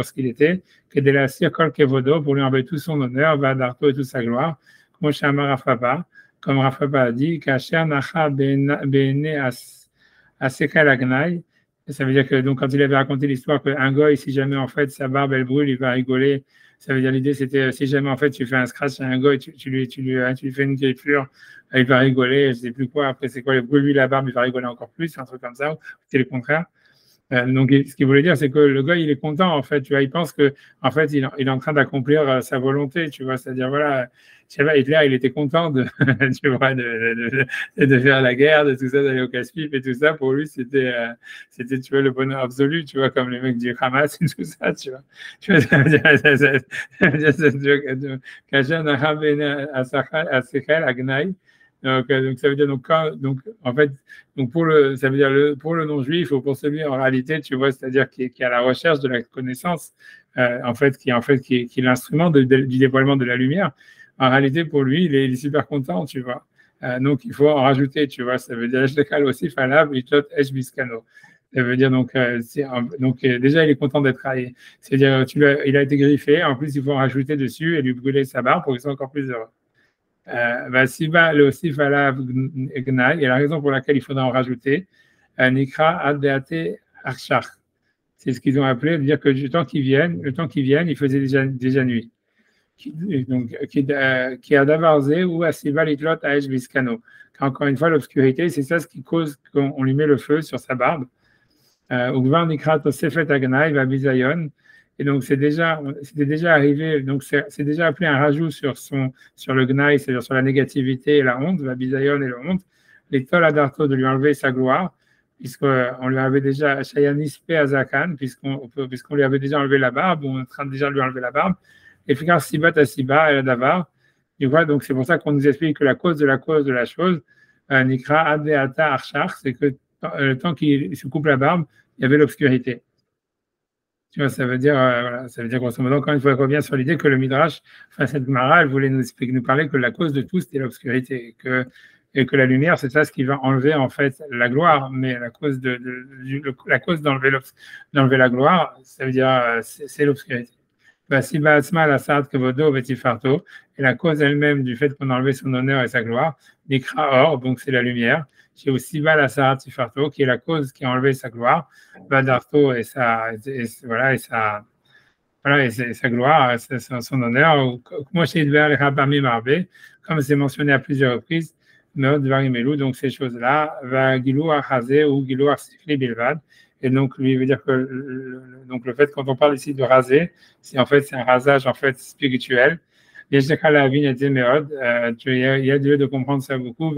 ce qu'il était, que de la circole kevodo pour lui enlever tout son honneur, Vadarto et toute sa gloire, comme Rafapa a dit, Kacher nacha bene asekal agnai. Ça veut dire que donc quand il avait raconté l'histoire qu'un goy, si jamais en fait sa barbe elle brûle, il va rigoler. Ça veut dire l'idée c'était si jamais en fait tu fais un scratch à un goy, tu lui fais une griffure, il va rigoler. Je sais plus quoi. Après c'est quoi, il brûle lui la barbe, il va rigoler encore plus, un truc comme ça. C'est le contraire. Donc ce qu'il voulait dire c'est que le goy il est content en fait. Tu vois, il pense que en fait il est en train d'accomplir sa volonté. Tu vois, c'est-à-dire voilà. Hitler, il était content de faire la guerre, de tout ça, d'aller au casse-pipe et tout ça. Pour lui, c'était, tu vois, le bonheur absolu, tu vois, comme les mecs du Hamas et tout ça, tu vois. Tu vois, ça veut dire, donc ça veut dire en fait ça veut dire pour le non-juif ou pour celui en réalité, tu vois, c'est-à-dire qui est à la recherche de la connaissance, qui est l'instrument du dévoilement de la lumière. En réalité, pour lui, il est super content, tu vois. Donc, il faut en rajouter, tu vois. Ça veut dire, aussi, falab, biskano. Ça veut dire, déjà, il est content d'être raillé. C'est-à-dire, il a été griffé. En plus, il faut en rajouter dessus et lui brûler sa barbe pour qu'il soit encore plus heureux. Siba, le aussi, falab, gnai. Et la raison pour laquelle il faudra en rajouter, nikra, adeate, archach. C'est ce qu'ils ont appelé, dire que le temps qu'ils viennent, il faisait déjà nuit. Qui a d'avarzé ou à Sivalitlot à Eshbiskano. Encore une fois, l'obscurité, c'est ça ce qui cause qu'on lui met le feu sur sa barbe. Ugvar Nikrat Osefet Agnai va Bizayon. Et donc, c'était déjà arrivé, donc c'est déjà appelé un rajout sur le Gnai, c'est-à-dire sur la négativité et la honte, va Bizayon et la honte. Les Tol Adarto de lui enlever sa gloire, puisqu'on lui avait déjà Shayanis Pe Azakan, puisqu'on lui avait déjà enlevé la barbe, on est en train de déjà lui enlever la barbe. Et Fikar Sibat à Siba et la Davar, Tu vois, donc c'est pour ça qu'on nous explique que la cause de la chose, Nikra Adeata Archar, c'est que le temps qu'il se coupe la barbe, il y avait l'obscurité. Tu vois, ça veut dire, voilà, ça veut dire grosso modo, encore une fois, on revient sur l'idée que le Midrash, enfin, cette Gemara, elle voulait nous parler que la cause de tout, c'était l'obscurité, et que la lumière, c'est ça ce qui va enlever, en fait, la gloire, mais la cause la cause d'enlever la gloire, ça veut dire, c'est l'obscurité. Et la cause elle-même du fait qu'on a enlevé son honneur et sa gloire, l'ikra or, donc c'est la lumière. J'ai aussi la Sarat Tifarto, qui est la cause qui a enlevé sa gloire, Vadarto et sa gloire, son honneur. Moi, chez comme c'est mentionné à plusieurs reprises, donc ces choses-là, va Gilou Achazé ou Gilou Achsifli Bilvad. Et donc, lui, il veut dire que donc le fait, quand on parle ici de raser, c'est un rasage en fait spirituel. Il y a lieu de comprendre ça beaucoup.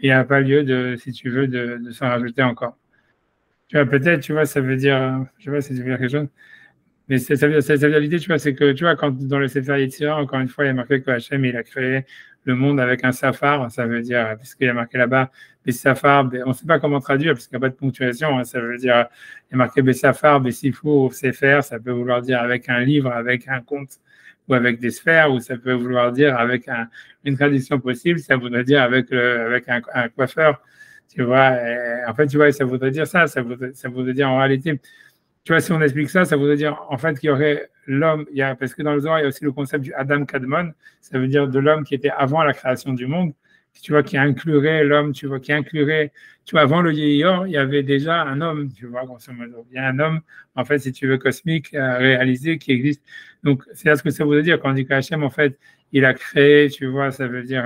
Il n'y a pas lieu si tu veux, de s'en rajouter encore. Tu vois, peut-être, tu vois, ça veut dire, je sais pas si tu veux dire quelque chose, mais ça veut dire l'idée, tu vois, c'est que, tu vois, quand dans le Sefer Yetzirah, encore une fois, il y a marqué que Hachem, il a créé le monde avec un safar, ça veut dire, puisqu'il y a marqué là-bas, Bessafar, on ne sait pas comment traduire, parce qu'il n'y a pas de ponctuation, hein, ça veut dire, il y a marqué Bessafar, Bessifou, ou Sefer, ça peut vouloir dire avec un livre, avec un conte, ou avec des sphères, ou ça peut vouloir dire avec une traduction possible, ça voudrait dire avec un coiffeur, tu vois, en fait, tu vois, ça voudrait dire ça voudrait dire en réalité, tu vois, si on explique ça, ça voudrait dire en fait qu'il y aurait l'homme, parce que dans le Zohar, il y a aussi le concept du Adam Kadmon, ça veut dire de l'homme qui était avant la création du monde, tu vois, qui inclurait l'homme, tu vois, avant le Yéhior, il y avait déjà un homme, tu vois, grosso modo. Il y a un homme, en fait, si tu veux, cosmique, réalisé, qui existe. Donc, c'est là ce que ça veut dire quand on dit qu'Hachem, en fait, il a créé, tu vois, ça veut dire,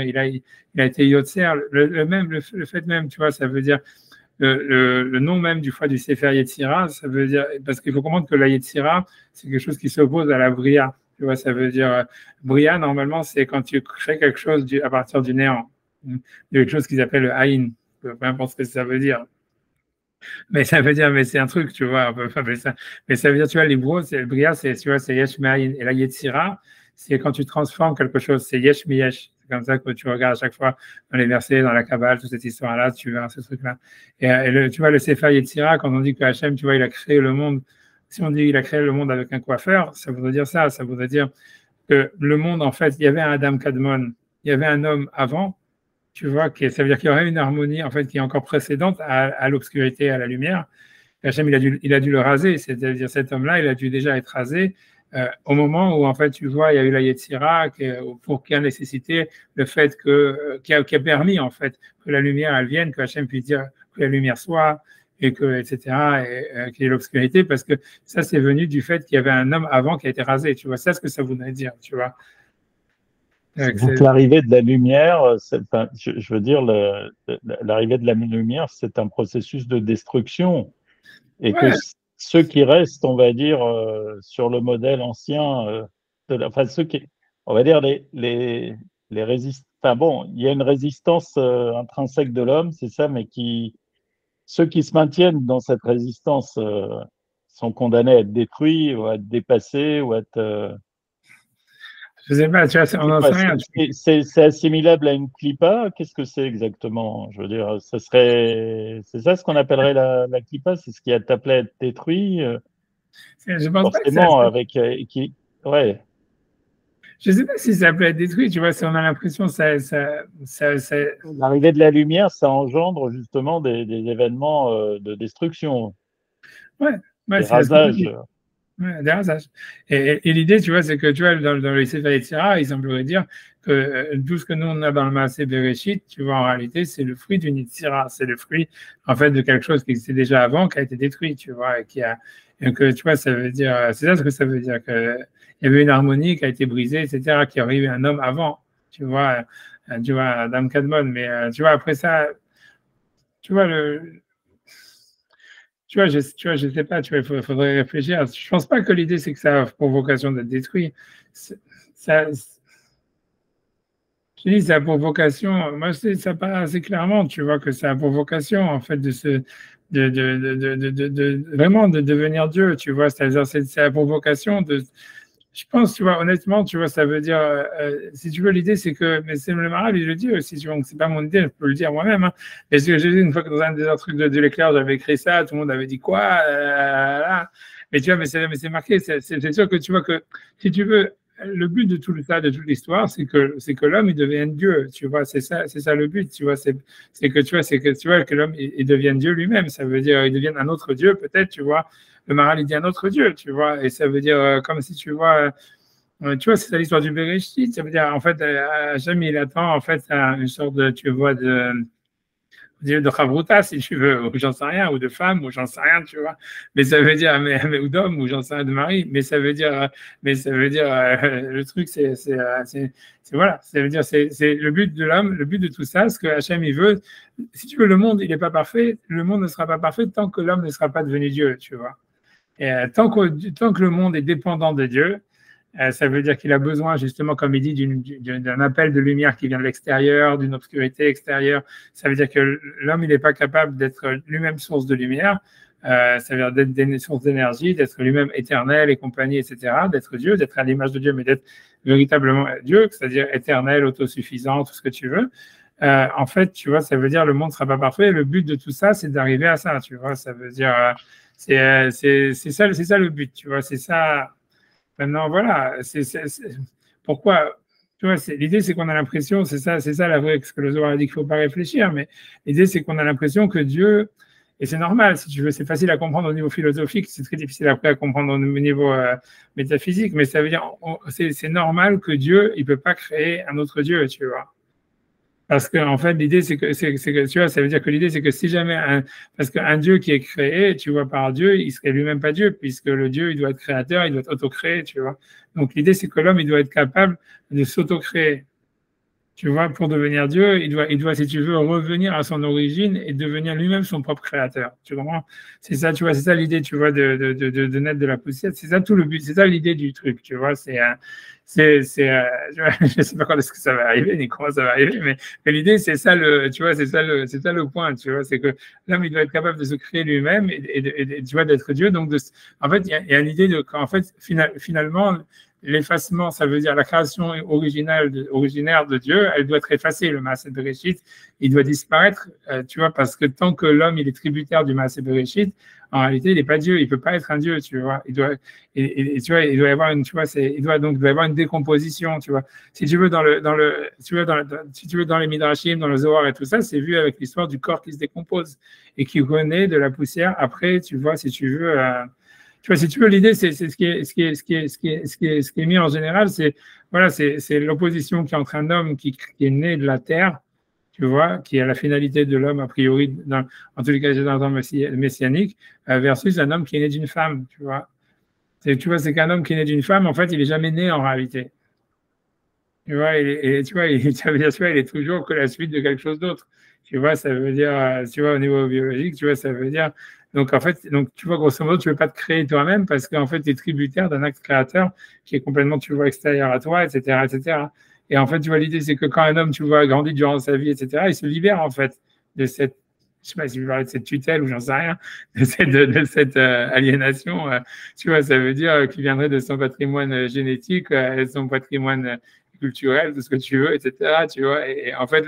il a été Yotzer, le fait même, tu vois, ça veut dire, le nom même du Sefer Yetzirah, ça veut dire, parce qu'il faut comprendre que la Yetzirah, c'est quelque chose qui s'oppose à la Bria. Tu vois, ça veut dire, Bria, normalement, c'est quand tu crées quelque chose à partir du néant. Il y a quelque chose qu'ils appellent le Haïn, peu importe ce que ça veut dire. Mais ça veut dire, mais c'est un truc, tu vois, on peut pas appeler ça. Mais ça veut dire, tu vois, l'hébreu, c'est Bria, tu vois, c'est Yesh Me'ayin. Et la Yetzirah, c'est quand tu transformes quelque chose, c'est Yesh Miyesh. C'est comme ça que tu regardes à chaque fois dans les versets, dans la Kabbale, toute cette histoire-là, tu verras ce truc-là. Et tu vois, le Sefer Yetzirah, quand on dit que Hachem, tu vois, il a créé le monde, si on dit qu'il a créé le monde avec un coiffeur, ça voudrait dire ça voudrait dire que le monde, en fait, il y avait un Adam Kadmon, il y avait un homme avant, tu vois, ça veut dire qu'il y aurait une harmonie, en fait, qui est encore précédente à l'obscurité, à la lumière. Hachem, il a dû le raser, c'est-à-dire cet homme-là, il a dû déjà être rasé au moment où, en fait, tu vois, il y a eu la Yetzirah qui a nécessité le fait qui a permis, en fait, que la lumière, elle vienne, que Hachem puisse dire que la lumière soit, et que, etc., qu'il y ait l'obscurité, parce que ça, c'est venu du fait qu'il y avait un homme avant qui a été rasé, tu vois, c'est ce que ça voudrait dire, tu vois. Donc l'arrivée de la lumière, je veux dire, l'arrivée de la lumière, c'est un processus de destruction. Et que ceux qui restent, on va dire, sur le modèle ancien, ceux qui, on va dire, les résistants. Enfin bon, il y a une résistance intrinsèque de l'homme, c'est ça, mais ceux qui se maintiennent dans cette résistance sont condamnés à être détruits, ou à être dépassés, ou à être. Je sais pas, tu vois, on n'en sait rien. C'est assimilable à une clipa. Qu'est-ce que c'est exactement? Je veux dire, c'est ça ce qu'on appellerait la clipa, c'est ce qui est appelé à être détruit. Je pense forcément pas avec ouais. Je sais pas si ça peut être détruit. Tu vois, si on a l'impression ça. L'arrivée de la lumière, ça engendre justement des événements de destruction. Ouais, des rasages. Ouais, des rasages. Et l'idée, tu vois, c'est que tu vois, dans le Sefer Yetzirah, il semblerait dire que tout ce que nous on a dans le Maaseh Bereshit, tu vois, en réalité, c'est le fruit d'une Yetzirah, c'est le fruit, en fait, de quelque chose qui existait déjà avant, qui a été détruit, tu vois, et que, tu vois, ça veut dire, c'est ça ce que ça veut dire, qu'il y avait une harmonie qui a été brisée, etc., qui aurait eu un homme avant, tu vois, Adam Kadmon, mais tu vois, après ça, tu vois, je sais pas, tu vois, il faudrait réfléchir. Je pense pas que l'idée, c'est que ça a pour vocation d'être détruit. Je dis, ça a pour vocation, moi, ça paraît assez clairement, tu vois, que ça a pour vocation, en fait, vraiment de devenir Dieu, tu vois. C'est-à-dire, ça a pour vocation Je pense, tu vois, honnêtement, tu vois, ça veut dire, si tu veux, l'idée, c'est que, mais c'est le Maral, il le dit aussi, tu vois, donc c'est pas mon idée, je peux le dire moi-même, hein. Et ce que j'ai dit une fois que dans un des autres trucs de l'éclair, j'avais écrit ça, tout le monde avait dit quoi, là. Mais tu vois, mais c'est marqué, c'est sûr que tu vois que, si tu veux, le but de tout ça, de toute l'histoire, c'est que l'homme, il devienne Dieu, tu vois, c'est ça le but, tu vois, c'est que, tu vois, c'est que, tu vois, que l'homme, il devienne Dieu lui-même, ça veut dire, il devienne un autre Dieu, peut-être, tu vois. Le Maral, il dit un autre Dieu, tu vois, et ça veut dire, comme si tu vois, tu vois, c'est ça l'histoire du Bereshit. Ça veut dire, en fait, Hachem, il attend, en fait, une sorte de, tu vois, de Chavruta, si tu veux, ou j'en sais rien, ou de femme, ou j'en sais rien, tu vois. Mais ça veut dire, ou d'homme, ou j'en sais rien, de mari. Mais ça veut dire, le truc, voilà. Ça veut dire, c'est le but de l'homme, le but de tout ça, ce que Hachem, il veut. Si tu veux, le monde, il n'est pas parfait. Le monde ne sera pas parfait tant que l'homme ne sera pas devenu Dieu, tu vois. Et tant que le monde est dépendant de Dieu, ça veut dire qu'il a besoin, justement, comme il dit, d'un appel de lumière qui vient de l'extérieur, d'une obscurité extérieure. Ça veut dire que l'homme, il n'est pas capable d'être lui-même source de lumière. Ça veut dire d'être des sources d'énergie, d'être lui-même éternel et compagnie, etc., d'être Dieu, d'être à l'image de Dieu, mais d'être véritablement Dieu, c'est-à-dire éternel, autosuffisant, tout ce que tu veux. En fait, tu vois, ça veut dire le monde ne sera pas parfait. Le but de tout ça, c'est d'arriver à ça, tu vois. Ça veut dire, c'est ça le but, tu vois. C'est ça. Maintenant, voilà, pourquoi, tu vois, l'idée, c'est qu'on a l'impression, c'est ça la vraie, ce que le Zohar a dit qu'il ne faut pas réfléchir, mais l'idée, c'est qu'on a l'impression que Dieu, et c'est normal, si tu veux, c'est facile à comprendre au niveau philosophique, c'est très difficile après à comprendre au niveau métaphysique, mais ça veut dire, c'est normal que Dieu, il ne peut pas créer un autre Dieu, tu vois. Parce que, en fait, l'idée, c'est que, tu vois, ça veut dire que l'idée, c'est que si jamais parce qu'un Dieu qui est créé, tu vois, par Dieu, il serait lui-même pas Dieu, puisque le Dieu, il doit être créateur, il doit être auto-créé, tu vois. Donc, l'idée, c'est que l'homme, il doit être capable de s'auto-créer. Tu vois, pour devenir Dieu, il doit, si tu veux, revenir à son origine et devenir lui-même son propre créateur. Tu comprends? C'est ça, tu vois, c'est ça l'idée, tu vois, de naître de la poussière. C'est ça tout le but, c'est ça l'idée du truc, tu vois. Tu vois, je sais pas quand est-ce que ça va arriver, ni comment ça va arriver, mais l'idée, c'est ça tu vois, c'est ça le point, tu vois, c'est que l'homme, il doit être capable de se créer lui-même et tu vois, d'être Dieu. Donc, en fait, il y a une idée qu'en fait, finalement, l'effacement, ça veut dire la création originaire de Dieu, elle doit être effacée, le Maaseh Bereshit, il doit disparaître, tu vois, parce que tant que l'homme, il est tributaire du Maaseh Bereshit, en réalité, il n'est pas Dieu, il ne peut pas être un Dieu, tu vois. Tu vois, il doit y avoir doit y avoir une décomposition, tu vois. Si tu veux, si tu veux, dans les Midrashim, dans le Zohar et tout ça, c'est vu avec l'histoire du corps qui se décompose et qui renaît de la poussière. Après, tu vois, si tu veux, si tu veux, l'idée, c'est ce qui est mis en général, c'est voilà, c'est l'opposition qui est entre un homme qui est né de la terre, tu vois, qui est la finalité de l'homme a priori, en tous les cas dans un temps messianique, versus un homme qui est né d'une femme, tu vois. C'est qu'un homme qui est né d'une femme, en fait, il n'est jamais né en réalité. Tu vois, ça veut dire, tu vois, il est toujours que la suite de quelque chose d'autre. Tu vois, ça veut dire, tu vois, au niveau biologique, tu vois, ça veut dire. Donc, en fait, tu vois, grosso modo, tu ne peux pas te créer toi-même parce qu'en fait, tu es tributaire d'un acte créateur qui est complètement, tu vois, extérieur à toi, etc., etc. Et en fait, tu vois, l'idée, c'est que quand un homme, tu vois, grandit durant sa vie, etc., il se libère, en fait, de cette, je sais pas si je parlais de cette tutelle ou j'en sais rien, de cette aliénation, tu vois, ça veut dire qu'il viendrait de son patrimoine génétique, son patrimoine culturel, tout ce que tu veux, etc. Tu vois, et en fait,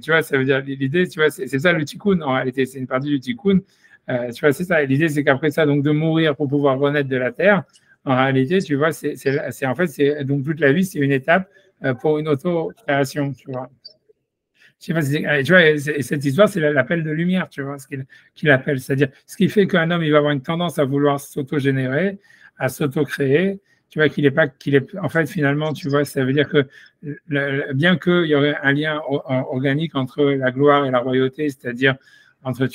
tu vois, ça veut dire l'idée, tu vois, c'est ça le tikkun en réalité, c'est une partie du tikkun. Tu vois, c'est ça. L'idée, c'est qu'après ça, donc de mourir pour pouvoir renaître de la terre, en réalité, tu vois, en fait, donc toute la vie, c'est une étape pour une auto-création, tu vois. Je sais pas si tu vois, cette histoire, c'est l'appel de lumière, tu vois, ce qu'il appelle. C'est-à-dire, ce qui fait qu'un homme, il va avoir une tendance à vouloir s'auto-générer, à s'auto-créer, tu vois, en fait, finalement, tu vois, ça veut dire que bien qu'il y aurait un lien organique entre la gloire et la royauté, c'est-à-dire entre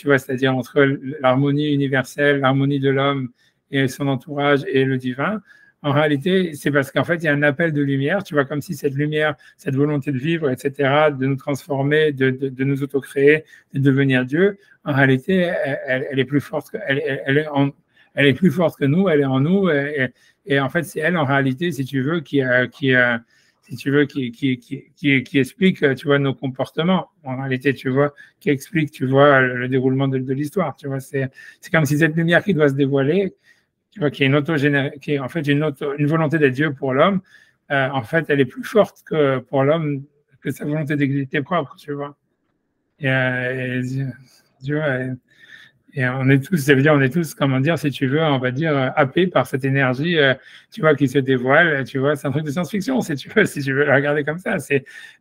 l'harmonie universelle, l'harmonie de l'homme et son entourage et le divin, en réalité, c'est parce qu'en fait, il y a un appel de lumière, tu vois, comme si cette lumière, cette volonté de vivre, etc., de nous transformer, de nous auto-créer, de devenir Dieu, en réalité, elle est plus forte, elle est plus forte que nous, elle est en nous, et en fait, c'est elle, en réalité, si tu veux, qui explique, tu vois, nos comportements. En réalité, tu vois, qui explique, tu vois, le déroulement de l'histoire. Tu vois, c'est comme si cette lumière qui doit se dévoiler, tu vois, qui est qui est en fait une volonté d'être Dieu pour l'homme, en fait, elle est plus forte que pour l'homme que sa volonté d'exister propre, tu vois. Tu vois, et on est tous, ça veut dire, on est tous, comment dire, si tu veux, on va dire, happés par cette énergie, tu vois, qui se dévoile, tu vois, c'est un truc de science-fiction, si tu veux la regarder comme ça.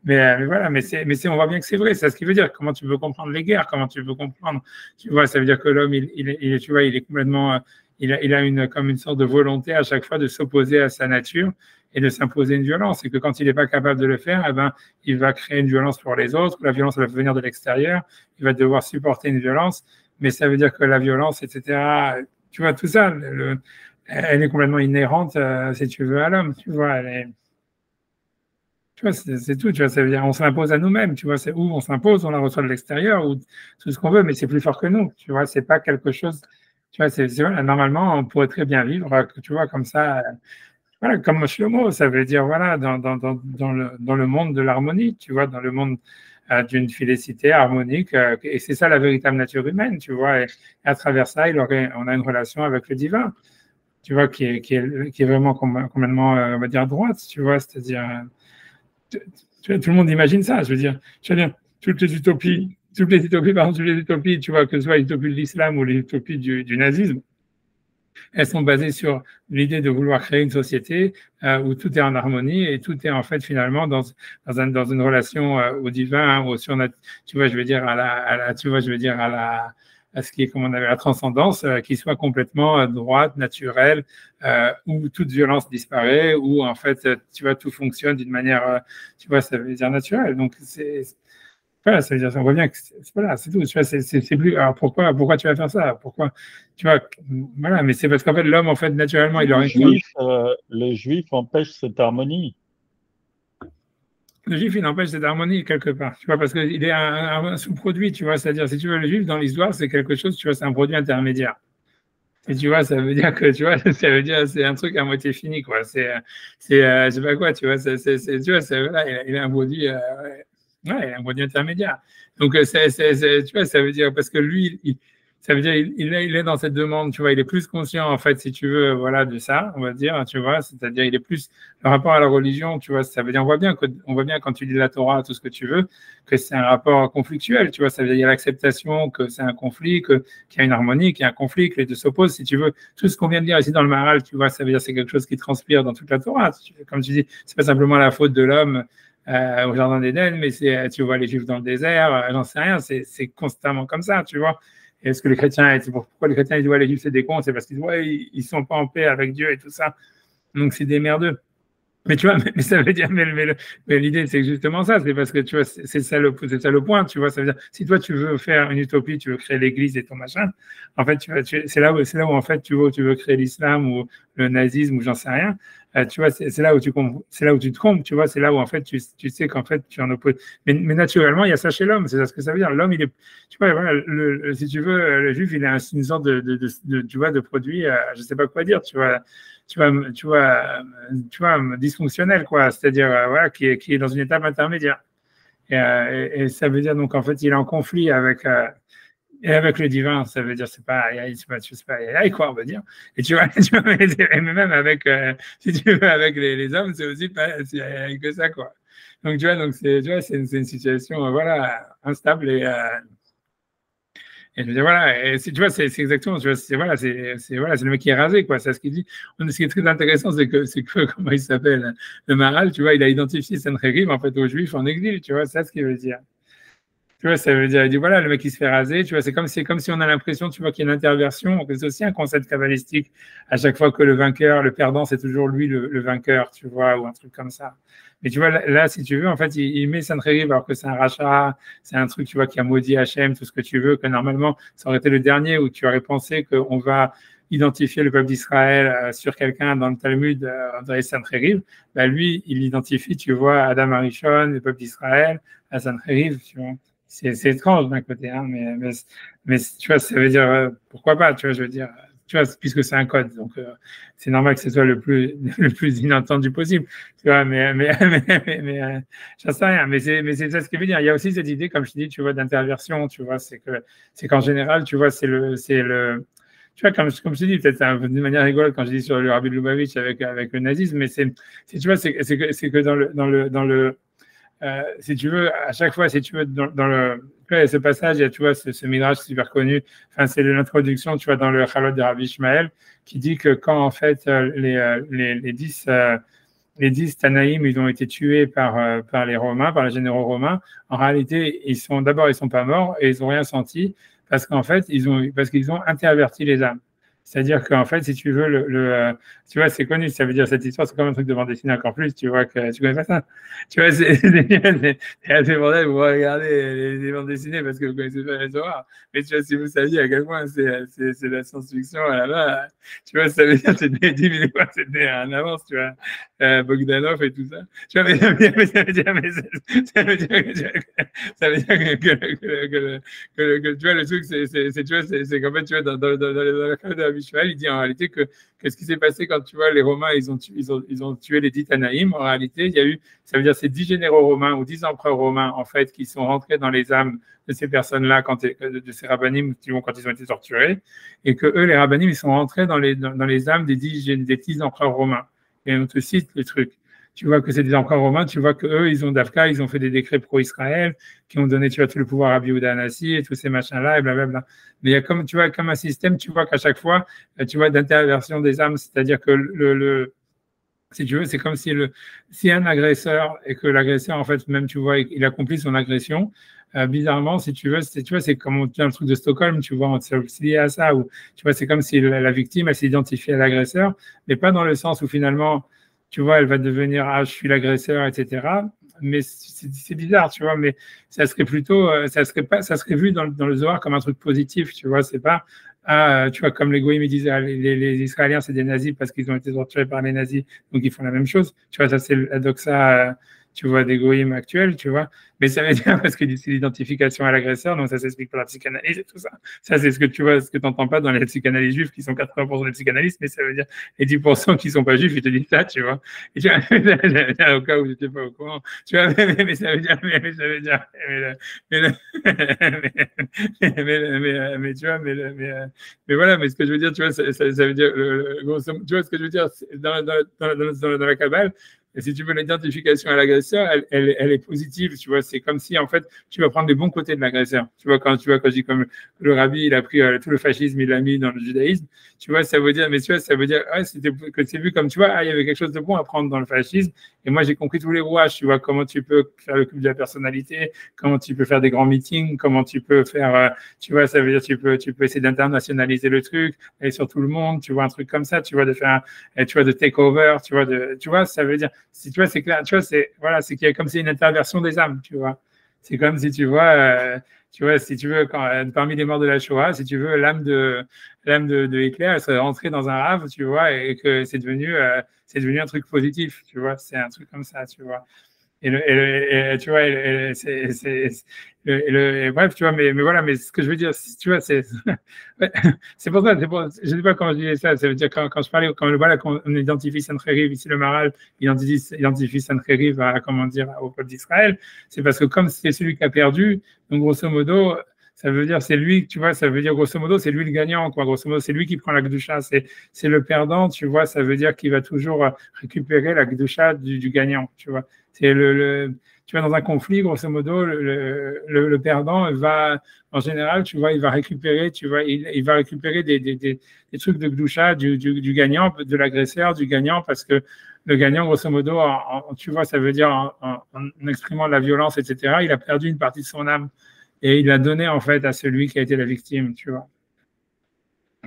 Mais voilà, on voit bien que c'est vrai, c'est ce qui veut dire. Comment tu veux comprendre les guerres, comment tu veux comprendre, tu vois, ça veut dire que l'homme, tu vois, il est complètement, il a comme une sorte de volonté à chaque fois de s'opposer à sa nature et de s'imposer une violence. Et que quand il n'est pas capable de le faire, eh ben, il va créer une violence pour les autres. La violence elle va venir de l'extérieur. Il va devoir supporter une violence. Mais ça veut dire que la violence, etc., tu vois, tout ça, elle est complètement inhérente, si tu veux, à l'homme, tu vois. Tu vois, c'est tout, tu vois, ça veut dire on s'impose à nous-mêmes, tu vois, c'est où on s'impose, on la reçoit de l'extérieur, ou tout ce qu'on veut, mais c'est plus fort que nous, tu vois, c'est pas quelque chose, tu vois, voilà, normalement, on pourrait très bien vivre, tu vois, comme ça, voilà, comme Shlomo, ça veut dire, voilà, dans le monde de l'harmonie, tu vois, dans le monde d'une félicité harmonique. Et c'est ça la véritable nature humaine, tu vois. Et à travers ça, on a une relation avec le divin, tu vois, qui est vraiment complètement, on va dire, droite, tu vois. C'est-à-dire, tout le monde imagine ça, je veux dire. Toutes les utopies, par exemple, toutes les utopies, tu vois, que ce soit l'utopie de l'islam ou l'utopie du nazisme, elles sont basées sur l'idée de vouloir créer une société où tout est en harmonie et tout est en fait finalement dans une relation au divin, au surnaturel, tu vois, je veux dire tu vois, je veux dire à ce qui est, comme on avait la transcendance, qui soit complètement droite, naturelle, où toute violence disparaît, où en fait, tu vois, tout fonctionne d'une manière, tu vois, ça veut dire naturelle. Donc voilà, ça veut dire, on voit bien que voilà, c'est tout. Tu vois, c'est plus. Alors pourquoi tu vas faire ça? Pourquoi? Tu vois, voilà, mais c'est parce qu'en fait, l'homme, en fait, naturellement, il aurait. Les Juifs empêchent cette harmonie. Le juif, il empêche cette harmonie quelque part, tu vois, parce qu'il est un sous-produit, tu vois. C'est-à-dire, si tu veux, le juif, dans l'histoire, c'est quelque chose, tu vois, c'est un produit intermédiaire. Et tu vois, ça veut dire que, tu vois, ça veut dire, c'est un truc à moitié fini, quoi. Je sais pas quoi, tu vois, tu vois, voilà, il a un produit. Ouais, un produit intermédiaire. Donc, tu vois, ça veut dire, parce que lui, ça veut dire, il est dans cette demande, tu vois, il est plus conscient, en fait, si tu veux, voilà, de ça, on va dire, tu vois, c'est-à-dire, il est plus, le rapport à la religion, tu vois, ça veut dire, on voit bien quand tu lis la Torah, tout ce que tu veux, que c'est un rapport conflictuel, tu vois, ça veut dire, il y a l'acceptation que c'est un conflit, qu'il y a une harmonie, qu'il y a un conflit, que les deux s'opposent, si tu veux. Tout ce qu'on vient de dire ici dans le Maharal, tu vois, ça veut dire, c'est quelque chose qui transpire dans toute la Torah. Comme tu dis, c'est pas simplement la faute de l'homme, au jardin d'Éden, mais tu vois les Juifs dans le désert, j'en sais rien, c'est constamment comme ça, tu vois. Et est-ce que les chrétiens, pourquoi les chrétiens ils disent ouais, les Juifs c'est des cons, c'est parce qu'ils ouais, ils sont pas en paix avec Dieu et tout ça, donc c'est des merdeux. Mais tu vois, mais ça veut dire, mais l'idée c'est justement ça, c'est parce que tu vois, c'est ça le point, tu vois, ça veut dire, si toi tu veux faire une utopie, tu veux créer l'Église et ton machin, en fait, c'est là où en fait tu veux créer l'islam ou le nazisme ou j'en sais rien, tu vois, c'est là où tu te trompes, tu vois, c'est là où en fait tu sais qu'en fait tu en opposes. Mais naturellement, il y a ça chez l'homme, c'est ça ce que ça veut dire. L'homme, il est, tu vois, voilà, si tu veux, le juif, il est une sorte tu vois, de produit, je sais pas quoi dire, tu vois dysfonctionnel, quoi. C'est-à-dire, voilà, qui est dans une étape intermédiaire. Et ça veut dire, donc, en fait, il est en conflit et avec le divin. Ça veut dire, c'est pas, quoi, on va dire. Et tu vois, et même avec, si tu veux, avec les hommes, c'est aussi pas, c'est que ça, quoi. Donc, tu vois, c'est une situation, voilà, instable et je me dis, voilà, et tu vois, c'est exactement, tu vois, c'est le mec qui est rasé, quoi, c'est ce qu'il dit. Ce qui est très intéressant, c'est que comment il s'appelle, le Maharal, tu vois, il a identifié Sancheriv, en fait, aux Juifs en exil, tu vois, c'est ce qu'il veut dire. Tu vois, ça veut dire, il dit, voilà, le mec qui se fait raser, tu vois, c'est comme si on a l'impression, tu vois, qu'il y a une interversion, que c'est aussi un concept kabbalistique, à chaque fois que le perdant, c'est toujours lui le vainqueur, tu vois, ou un truc comme ça. Mais tu vois, là si tu veux, en fait, il met Sancheriv alors que c'est un rachat, c'est un truc, tu vois, qui a maudit Hachem, tout ce que tu veux, que normalement, ça aurait été le dernier où tu aurais pensé qu'on va identifier le peuple d'Israël sur quelqu'un dans le Talmud, dans les Sancheriv. Ben, lui, il identifie, tu vois, Adam Arishon, le peuple d'Israël, à Sancheriv, tu vois. C'est étrange d'un côté, hein, mais tu vois, ça veut dire, pourquoi pas, tu vois, je veux dire, tu vois, puisque c'est un code, donc c'est normal que ce soit le plus inattendu possible, tu vois, j'en sais rien, mais c'est ça ce qui veut dire. Il y a aussi cette idée, comme je dis, tu vois, d'interversion, tu vois, c'est qu'en général, tu vois, tu tu vois, comme je te dis, peut-être d'une manière rigolote quand je dis sur le Rabbi Lubavitch avec le nazisme, mais tu vois, c'est que dans le si tu veux, à chaque fois, si tu veux, dans le tu vois, il y a ce passage, il y a, tu vois, ce midrash super connu, enfin, c'est l'introduction, tu vois, dans le Chalot de Rabbi Ishmael, qui dit que quand, en fait, les 10 Tanaïm, ils ont été tués par les Romains, par les généraux romains, en réalité, ils sont pas morts et ils n'ont rien senti, parce qu'en fait, parce qu'ils ont interverti les âmes. C'est-à-dire qu'en fait, si tu veux, tu vois, c'est connu, ça veut dire cette histoire, c'est comme un truc de bande dessinée encore plus, tu vois, que tu connais pas ça. Tu vois, c'est assez bordel, vous regardez les bandes dessinées parce que vous connaissez pas les horreurs. Mais tu vois, si vous saviez à quel point c'est de la science-fiction, là-bas, tu vois, ça veut dire que c'était 10 000 fois, c'était en avance, tu vois, Bogdanov et tout ça. Tu vois, mais ça veut dire, que tu vois, le truc, tu vois, c'est qu'en fait, tu vois, dans la fin de Abishmael, il dit en réalité que ce qui s'est passé quand tu vois les Romains, ils ont tué les 10 Tanaïm. En réalité, il y a eu, ça veut dire ces 10 généraux romains ou 10 empereurs romains, en fait, qui sont rentrés dans les âmes de ces personnes-là, de ces rabbinim, quand ils ont été torturés, et que eux, les rabbinim, ils sont rentrés dans les âmes des 10 empereurs romains. Et on te cite le truc. Tu vois que c'est des empereurs romains, tu vois qu'eux, ils ont fait des décrets pro-Israël, qui ont donné, tu vois, tout le pouvoir à Yehuda Hanassi et tous ces machins-là, et blablabla. Mais il y a tu vois, comme un système, tu vois qu'à chaque fois, tu vois, d'interversion des âmes, c'est-à-dire que si tu veux, c'est comme si un agresseur, et que l'agresseur, en fait, même, tu vois, il accomplit son agression, bizarrement, si tu veux, c'est comme un truc de Stockholm, tu vois, c'est lié à ça, où, tu vois, c'est comme si la victime, elle s'identifie à l'agresseur, mais pas dans le sens où finalement, tu vois, elle va devenir, ah, je suis l'agresseur, etc. Mais c'est bizarre, tu vois, mais ça serait plutôt, ça serait vu dans le Zohar comme un truc positif, tu vois, c'est pas, ah, tu vois, comme les Goïms, ils disent, ah, les Israéliens, c'est des nazis parce qu'ils ont été torturés par les nazis, donc ils font la même chose. Tu vois, ça, c'est la doxa, tu vois, des Goïms actuels, tu vois. Mais ça veut dire parce que c'est l'identification à l'agresseur, donc ça s'explique par la psychanalyse et tout ça. Ça, c'est ce que tu vois, ce que tu n'entends pas dans les psychanalystes juifs qui sont 80% des psychanalystes, mais ça veut dire les 10% qui ne sont pas juifs, ils te disent ça, tu vois. Et tu vois, au cas où tu n'étais pas au courant, tu vois, mais ça veut dire, mais tu vois, mais voilà, mais ce que je veux dire, tu vois, ça veut dire, tu vois ce que je veux dire, dans la Kabbale, et si tu veux, l'identification à l'agresseur, elle est positive, tu vois. C'est comme si, en fait, tu vas prendre les bons côtés de l'agresseur. Tu vois, quand je dis comme le rabbi, il a pris tout le fascisme, il l'a mis dans le judaïsme, tu vois, ça veut dire, mais tu vois, ça veut dire, ouais, que c'est vu comme, tu vois, ah, il y avait quelque chose de bon à prendre dans le fascisme. Et moi, j'ai compris tous les rouages, tu vois, comment tu peux faire le culte de la personnalité, comment tu peux faire des grands meetings, comment tu peux faire, tu vois, ça veut dire, tu peux essayer d'internationaliser le truc, aller sur tout le monde, tu vois, un truc comme ça, tu vois, de faire, tu vois, de take over, tu vois, ça veut dire, si tu vois, c'est clair, tu vois, voilà, c'est qu'il y a comme c'est une interversion des âmes, tu vois. C'est comme si tu vois, si tu veux, parmi les morts de la Shoah, si tu veux, l'âme de Hitler, elle serait rentrée dans un rave, tu vois, et que c'est devenu un truc positif, tu vois. C'est un truc comme ça, tu vois. Tu vois, bref, tu vois, mais voilà, mais ce que je veux dire, tu vois, c'est pour ça, je ne sais pas comment je disais ça, ça veut dire quand je parlais, voilà, quand on identifie Sancheriv, ici le Maral, identifie Sancheriv comment dire, au peuple d'Israël, c'est parce que comme c'est celui qui a perdu, donc grosso modo, ça veut dire c'est lui, tu vois, ça veut dire grosso modo c'est lui le gagnant, quoi. Grosso modo c'est lui qui prend la Gdusha, c'est le perdant, tu vois, ça veut dire qu'il va toujours récupérer la Gdusha du gagnant, tu vois. C'est tu vois, dans un conflit, grosso modo, le perdant va, en général, tu vois, il va récupérer, tu vois, il va récupérer des trucs de Gdusha du gagnant, de l'agresseur, du gagnant, parce que le gagnant, grosso modo, tu vois, ça veut dire en exprimant la violence, etc., il a perdu une partie de son âme. Et il l'a donné, en fait, à celui qui a été la victime, tu vois.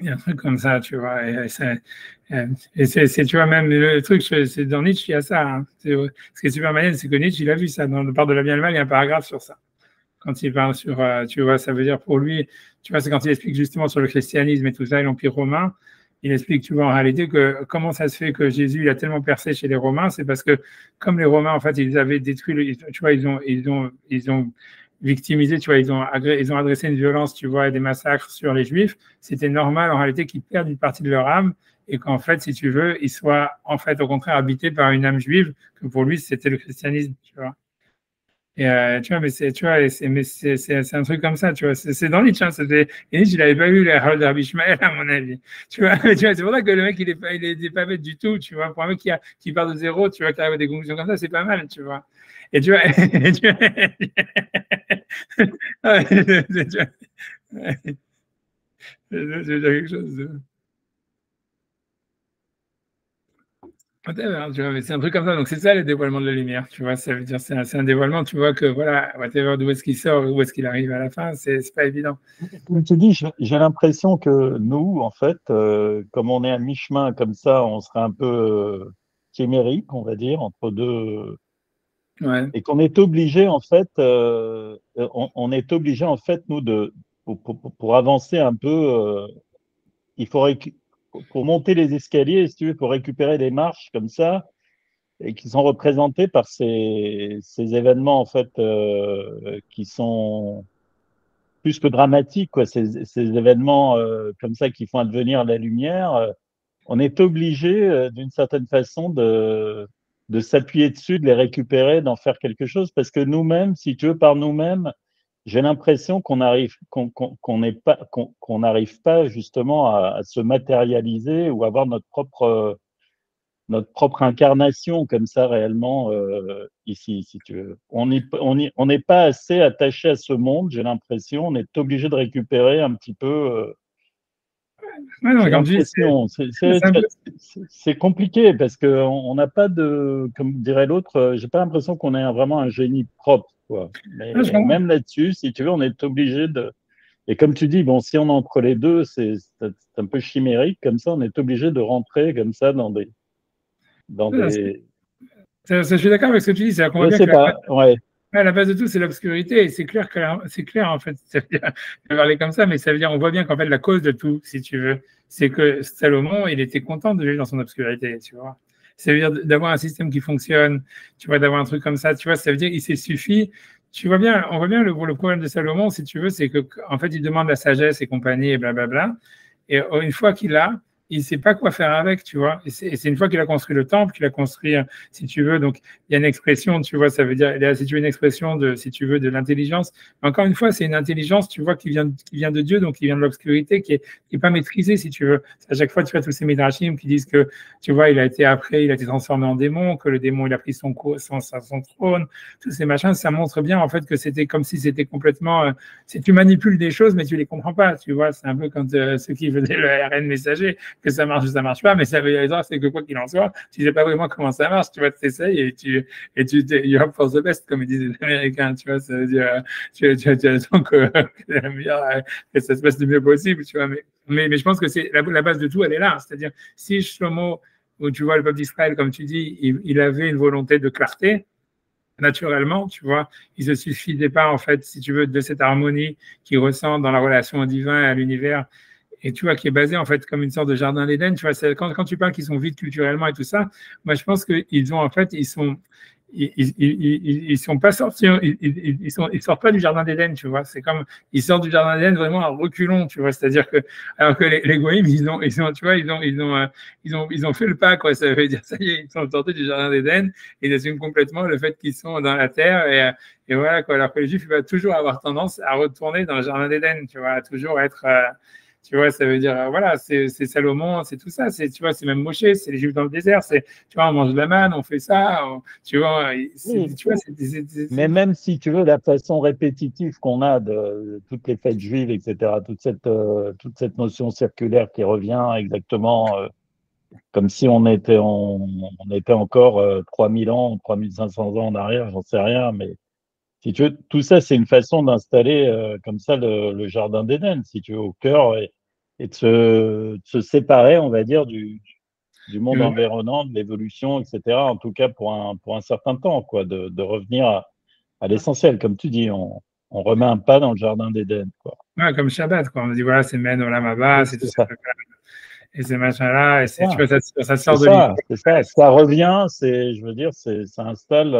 Il y a un truc comme ça, tu vois. Tu vois, même le truc, c'est dans Nietzsche, il y a ça. Hein. Ce qui est super malin, c'est que Nietzsche, il a vu ça. Dans le part de la bien et le mal, il y a un paragraphe sur ça. Quand il parle sur, tu vois, ça veut dire pour lui, tu vois, c'est quand il explique justement sur le christianisme et tout ça, et l'Empire romain, il explique, tu vois, en réalité, que comment ça se fait que Jésus, il a tellement percé chez les Romains, c'est parce que, comme les Romains, en fait, ils avaient détruit, tu vois, ils ont victimisé, tu vois, ils ont adressé une violence, tu vois, et des massacres sur les Juifs. C'était normal, en réalité, qu'ils perdent une partie de leur âme et qu'en fait, si tu veux, ils soient, en fait, au contraire, habités par une âme juive, que pour lui, c'était le christianisme, tu vois. Et tu vois, tu vois, c'est un truc comme ça, tu vois. C'est dans Nietzsche, hein, et Nietzsche, il n'avait pas vu les Harold Rabbi Ishmael, à mon avis. Tu vois, c'est pour ça que le mec, il est pas bête du tout, tu vois. Pour un mec qui part de zéro, tu vois, qui arrive à des conclusions comme ça, c'est pas mal, tu vois. Et tu vois, tu vois, ouais, tu vois, c'est quelque chose de. Whatever, hein, tu vois, mais c'est un truc comme ça. Donc, c'est ça le dévoilement de la lumière, tu vois. Ça veut dire, c'est un dévoilement, tu vois, que voilà, whatever, d'où est-ce qu'il sort, où est-ce qu'il arrive à la fin, c'est pas évident. Comme tu dis, j'ai l'impression que nous, en fait, comme on est à mi-chemin comme ça, on serait un peu chimérique, on va dire, entre deux, Ouais. et qu'on est obligé, en fait, on est obligé, en fait, nous, pour avancer un peu, il faudrait, pour monter les escaliers, si tu veux, pour récupérer des marches comme ça, et qui sont représentés par ces événements, en fait, qui sont plus que dramatiques, quoi, ces événements comme ça qui font advenir la lumière, on est obligé, d'une certaine façon, de s'appuyer dessus, de les récupérer, d'en faire quelque chose, parce que nous-mêmes, si tu veux, par nous-mêmes, j'ai l'impression qu'on n'est pas, qu'on n'arrive pas justement à se matérialiser ou avoir notre propre incarnation comme ça réellement ici, si tu veux. On n'est pas assez attaché à ce monde, j'ai l'impression. On est obligé de récupérer un petit peu. Ouais, non, J'ai comme tu dis, l'impression. c'est un peu. C'est compliqué parce qu'on n'a pas de, comme dirait l'autre, j'ai pas l'impression qu'on ait vraiment un génie propre, quoi. Mais Ah, je comprends. même là-dessus, si tu veux, on est obligé de. Et comme tu dis, bon, si on est entre les deux, c'est un peu chimérique. Comme ça, on est obligé de rentrer comme ça dans des. Je suis d'accord avec ce que tu dis. C'est qu'on voit Je bien sais que pas, ouais. la base de tout, c'est l'obscurité. Et c'est clair c'est clair, en fait. Ça veut dire, je vais parler comme ça, mais ça veut dire, on voit bien qu'en fait, la cause de tout, si tu veux, c'est que Salomon, il était content de vivre dans son obscurité, tu vois. Ça veut dire d'avoir un système qui fonctionne, tu vois, d'avoir un truc comme ça, tu vois, ça veut dire qu'il s'est suffi. Tu vois bien, on voit bien le problème de Salomon, si tu veux, c'est que, en fait, il demande la sagesse et compagnie et blablabla. Et une fois qu'il l'a, il ne sait pas quoi faire avec, tu vois. Et c'est une fois qu'il a construit le temple, qu'il a construit, si tu veux, donc il y a une expression, tu vois, ça veut dire, si tu veux, une expression de, si tu veux, de l'intelligence. Mais encore une fois, c'est une intelligence, tu vois, qui vient de Dieu, donc qui vient de l'obscurité, qui est pas maîtrisée, si tu veux. À chaque fois, tu vois, tous ces midrashim qui disent que, tu vois, il a été transformé en démon, que le démon, il a pris son trône, tous ces machins, ça montre bien, en fait, que c'était comme si c'était complètement, si tu manipules des choses, mais tu les comprends pas, tu vois. C'est un peu comme ceux qui faisaient le ARN messager, que ça marche ou ça marche pas, mais ça veut dire c'est que quoi qu'il en soit, tu sais pas vraiment comment ça marche, tu vois, tu essayes you hope for the best, comme ils disent les Américains, tu vois, ça veut dire, tu attends que ça se passe du mieux possible, tu vois, mais je pense que c'est la base de tout, elle est là, c'est-à-dire, si Shlomo, où tu vois le peuple d'Israël, comme tu dis, il avait une volonté de clarté, naturellement, tu vois, il ne se suffisait pas, en fait, si tu veux, de cette harmonie qu'il ressent dans la relation au divin et à l'univers, et tu vois, qui est basé en fait comme une sorte de jardin d'Éden. Tu vois, quand tu parles qu'ils sont vides culturellement et tout ça, moi je pense qu'ils ont en fait, ils sont pas sortis, ils sortent pas du jardin d'Éden, tu vois. C'est comme ils sortent du jardin d'Éden vraiment à reculons, tu vois. C'est-à-dire que alors que les goïms, tu vois, ils ont fait le pas, quoi. Ça veut dire ça y est, ils sont sortis du jardin d'Éden et ils assument complètement le fait qu'ils sont dans la terre et voilà quoi. Alors que les Juifs, il va toujours avoir tendance à retourner dans le jardin d'Éden, tu vois, à toujours être tu vois, ça veut dire, voilà, c'est Salomon, c'est tout ça, tu vois, c'est même Moshe, c'est les Juifs dans le désert, tu vois, on mange de la manne, on fait ça, tu vois, Oui. tu vois, Mais même si tu veux, la façon répétitive qu'on a de toutes les fêtes juives, etc., toute cette notion circulaire qui revient exactement comme si on était encore 3000 ans, 3500 ans en arrière, j'en sais rien, mais si tu veux, tout ça, c'est une façon d'installer comme ça le jardin d'Éden, si tu veux, au cœur et de se séparer, on va dire, du monde environnant, de l'évolution, etc. En tout cas, pour un certain temps, quoi, de revenir à l'essentiel. Comme tu dis, on remet un pas dans le jardin d'Éden, quoi. ouais, comme Shabbat, quoi. On dit, voilà, c'est Men Olam Haba, Oui, c'est tout c'est ça, ça. et ces machins-là, et tu vois, ça C'est sort de l'idée. ça, c'est ça. Ça revient, je veux dire, ça installe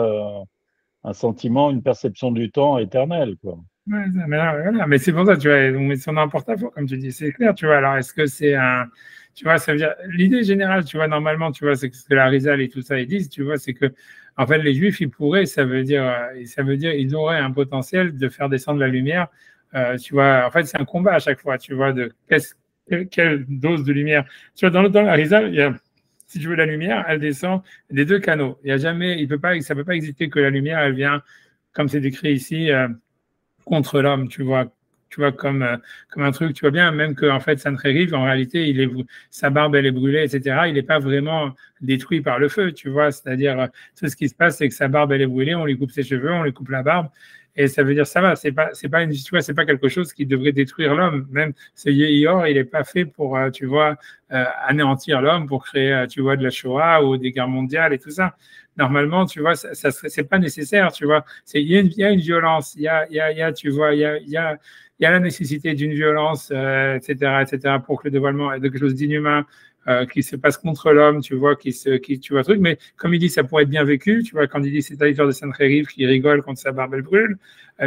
un sentiment, une perception du temps éternelle, quoi. Ouais, mais, là, voilà. Mais c'est pour ça, tu vois, on met son en porte-à-faux, comme tu dis, c'est clair, tu vois. Alors, est-ce que c'est un. Tu vois, ça veut dire. L'idée générale, tu vois, normalement, tu vois, c'est que ce que la Rizal et tout ça, ils disent, tu vois, c'est que, en fait, les Juifs, ils pourraient, ça veut dire, ils auraient un potentiel de faire descendre la lumière. Tu vois, en fait, c'est un combat à chaque fois, tu vois, de quelle dose de lumière. Tu vois, dans la Rizal, il y a, si tu veux, la lumière, elle descend des deux canaux. Il y a jamais, ça peut pas exister que la lumière, elle vient, comme c'est décrit ici, contre l'homme, tu vois comme un truc, tu vois bien, même que en fait, Sancheriv, en réalité, sa barbe, elle est brûlée, etc. Il n'est pas vraiment détruit par le feu, tu vois. C'est-à-dire, tout ce qui se passe, c'est que sa barbe, elle est brûlée, on lui coupe ses cheveux, on lui coupe la barbe. Et ça veut dire ça va, c'est pas tu vois, c'est pas quelque chose qui devrait détruire l'homme. Même ce Yéhor, il n'est pas fait pour, tu vois, anéantir l'homme, pour créer, tu vois, de la Shoah ou des guerres mondiales et tout ça. Normalement, tu vois, c'est pas nécessaire, tu vois. Il y a une violence, tu vois, il y a la nécessité d'une violence, etc., pour que le dévoilement est quelque chose d'inhumain, qui se passe contre l'homme, tu vois, tu vois, truc. Mais comme il dit, ça pourrait être bien vécu, tu vois, quand il dit c'est l'histoire de Sancheriv qui rigole quand sa barbe elle brûle,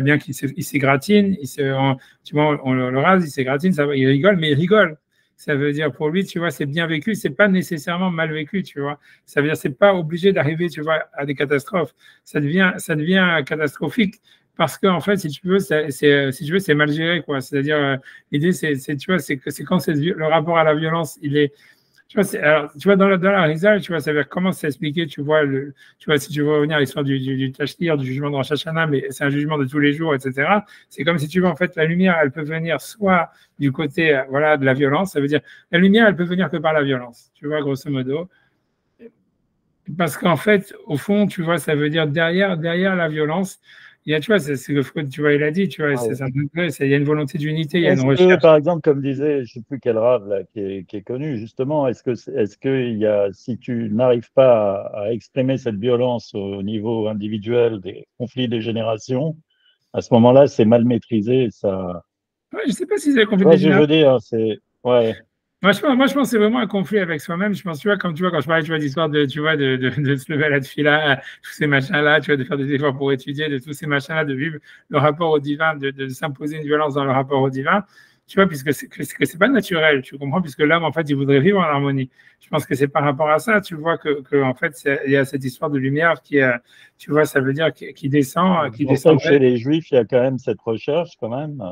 bien qu'il s'égratine, tu vois, on le rase, il s'égratine, il rigole, mais il rigole. Ça veut dire pour lui, tu vois, c'est bien vécu, c'est pas nécessairement mal vécu, tu vois. Ça veut dire c'est pas obligé d'arriver, tu vois, à des catastrophes. Ça devient catastrophique parce que en fait, si tu veux, c'est mal géré, quoi. C'est-à-dire l'idée, tu vois, c'est que c'est quand le rapport à la violence, il est tu vois, alors, tu vois, dans la Rizal, tu vois, ça veut dire comment c'est expliqué, tu vois, tu vois, si tu veux revenir à l'histoire du Tachlir, du jugement de Rosh Hashanah, mais c'est un jugement de tous les jours, etc. C'est comme si tu veux, en fait, la lumière, elle peut venir soit du côté, voilà, de la violence, ça veut dire, la lumière, elle peut venir que par la violence, tu vois, grosso modo. Parce qu'en fait, au fond, tu vois, ça veut dire derrière la violence, il y a, tu vois, c'est que Freud, tu vois, il a dit, tu vois, il y a une volonté d'unité, il y a une Est-ce que, recherche. par exemple, comme disait, je ne sais plus quel rave là, qui est connu, justement, est-ce que si tu n'arrives pas à exprimer cette violence au niveau individuel des conflits des générations, à ce moment-là, c'est mal maîtrisé, ça. Ouais, je sais pas si c'est Tu conflit vois des ce que je veux générations. dire, c'est ouais. Moi, je pense que c'est vraiment un conflit avec soi-même. Je pense, tu vois, comme tu vois, quand je parlais, tu vois, d'histoire de, tu vois, de se lever à la tefila, tous ces machins-là, tu vois, de faire des efforts pour étudier, de tous ces machins-là, de vivre le rapport au divin, de s'imposer une violence dans le rapport au divin, tu vois, puisque c'est pas naturel, tu comprends, puisque l'homme, en fait, il voudrait vivre en harmonie. Je pense que c'est par rapport à ça, tu vois, en fait, il y a cette histoire de lumière tu vois, ça veut dire qui descend, C'est qui pour ça que chez descendrait. les Juifs, il y a quand même cette recherche, quand même.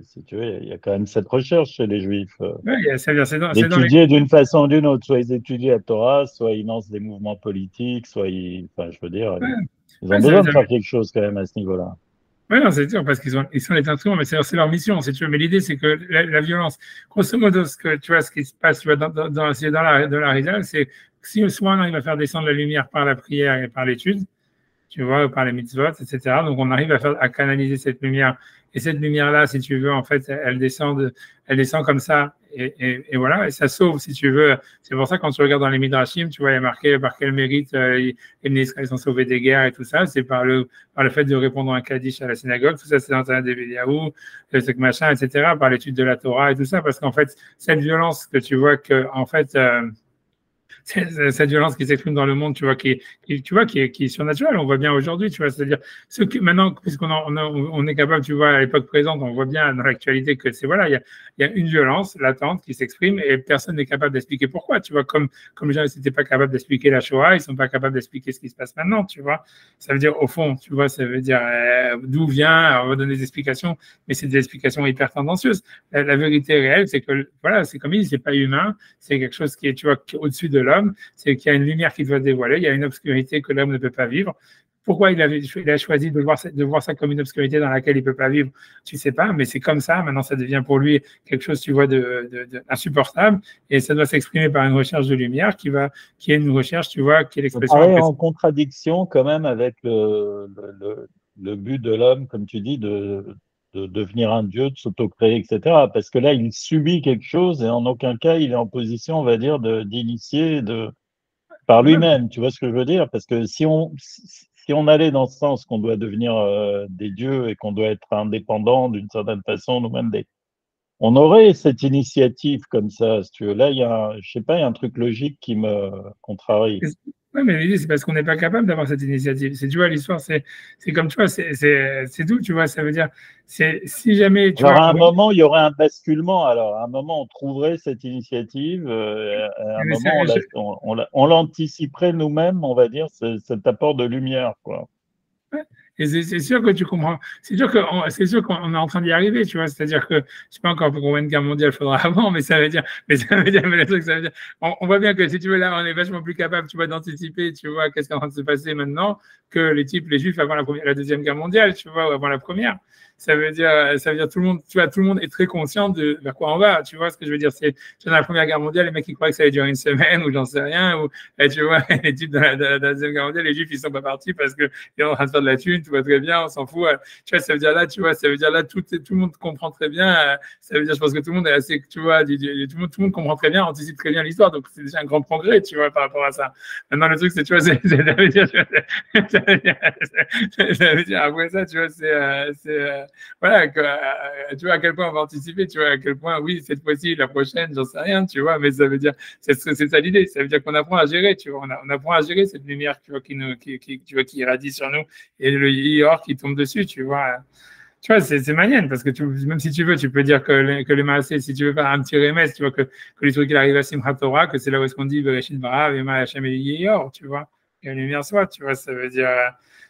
Si tu veux, il y a quand même cette recherche chez les Juifs. Ouais, c'est dans les. D'étudier d'une façon ou d'une autre. Soit ils étudient la Torah, soit ils lancent des mouvements politiques, enfin, je veux dire, Ouais, ils ont ouais, ça veut besoin de dire. faire quelque chose quand même à ce niveau-là. Oui, non, c'est sûr, parce ils sont les instruments, mais c'est leur mission, c'est sûr. Mais l'idée, c'est que la violence, grosso modo, tu vois, ce qui se passe, tu vois, dans la rituel, c'est que si soit on arrive à faire descendre la lumière par la prière et par l'étude, tu vois, par les mitzvot, etc. Donc, on arrive à canaliser cette lumière. Et cette lumière-là, si tu veux, en fait, elle descend comme ça. Et voilà, et ça sauve, si tu veux. C'est pour ça, quand tu regardes dans les Midrashim, tu vois, il y a marqué par quel mérite les ministres sont sauvés des guerres et tout ça. C'est par le fait de répondre à un Kaddish à la synagogue. Tout ça, c'est dans un Yahou, ce machin, etc. Par l'étude de la Torah et tout ça. Parce qu'en fait, cette violence que tu vois que, en fait, cette violence qui s'exprime dans le monde, tu vois, qui est surnaturelle. On voit bien aujourd'hui, tu vois, c'est-à-dire maintenant, puisqu'on on est capable, tu vois, à l'époque présente, on voit bien dans l'actualité que c'est voilà, il y a une violence latente qui s'exprime et personne n'est capable d'expliquer pourquoi, tu vois, comme les gens n'étaient pas capables d'expliquer la Shoah, ils sont pas capables d'expliquer ce qui se passe maintenant, tu vois. Ça veut dire au fond, tu vois, ça veut dire d'où vient, on va donner des explications, mais c'est des explications hyper tendancieuses. La vérité réelle, c'est que voilà, c'est comme il dit, c'est pas humain, c'est quelque chose qui est, tu vois, au-dessus de l'homme, c'est qu'il y a une lumière qui doit se dévoiler, il y a une obscurité que l'homme ne peut pas vivre. Pourquoi il a choisi de voir ça comme une obscurité dans laquelle il ne peut pas vivre, tu ne sais pas, mais c'est comme ça. Maintenant, ça devient pour lui quelque chose, tu vois, insupportable, et ça doit s'exprimer par une recherche de lumière qui est une recherche, tu vois, qui est Ça l'expression. paraît en contradiction quand même avec le but de l'homme, comme tu dis, de devenir un dieu, de s'auto-créer, etc. Parce que là, il subit quelque chose et en aucun cas, il est en position, on va dire, d'initier par lui-même. Tu vois ce que je veux dire? Parce que si on allait dans ce sens qu'on doit devenir des dieux et qu'on doit être indépendant d'une certaine façon, nous-mêmes, on aurait cette initiative comme ça, si tu veux. Là, je sais pas, il y a un truc logique qui me contrarie. Ouais, mais l'idée, c'est parce qu'on n'est pas capable d'avoir cette initiative. C'est, tu vois, l'histoire, c'est comme, tu vois, c'est tout, tu vois, ça veut dire, c'est si jamais, tu Alors, vois, à un oui, moment, il y aurait un basculement. Alors, à un moment, on trouverait cette initiative. À un mais moment, on l'anticiperait nous-mêmes, on va dire, cet apport de lumière, quoi. ouais. Et c'est sûr que tu comprends. C'est sûr qu'on est en train d'y arriver, tu vois. C'est-à-dire que je sais pas encore pour combien de guerres mondiales il faudra avant, mais mais le truc, ça veut dire, on voit bien que si tu veux, là, on est vachement plus capable, tu vois, d'anticiper, tu vois, qu'est-ce qui est en train de se passer maintenant que les Juifs avant la deuxième guerre mondiale, tu vois, ou avant la première. Ça veut dire tout le monde, tu vois, tout le monde est très conscient de vers quoi on va. Tu vois ce que je veux dire? C'est dans la première guerre mondiale, les mecs ils croyaient que ça allait durer une semaine ou j'en sais rien. Ou et tu vois, les types de la deuxième guerre mondiale, les Juifs ils sont pas partis parce que ils sont en train de faire de la thune, tout va très bien, on s'en fout. Tu vois, ça veut dire là, tu vois, ça veut dire là, tout le monde comprend très bien. Ça veut dire, je pense que tout le monde est assez, tu vois, tout le monde comprend très bien, anticipe très bien l'histoire. Donc c'est déjà un grand progrès, tu vois, par rapport à ça. Maintenant le truc, c'est, tu vois, ça veut dire, ça veut dire après ça, tu vois, voilà, tu vois à quel point on va anticiper, tu vois à quel point, oui, cette fois-ci, la prochaine, j'en sais rien, tu vois, mais ça veut dire, c'est ça l'idée, ça veut dire qu'on apprend à gérer, tu vois, on apprend à gérer cette lumière, tu vois, tu vois, qui irradie sur nous et le Ior qui tombe dessus, tu vois. Tu vois, c'est manienne, parce que même si tu veux, tu peux dire que les Maasé, si tu veux faire un petit remède, tu vois, que les trucs qui arrivent à Simchat Torah, que c'est là où est-ce qu'on dit Bereshit Bara, Vema Hashem Ior, tu vois, et la lumière soit, tu vois, ça veut dire,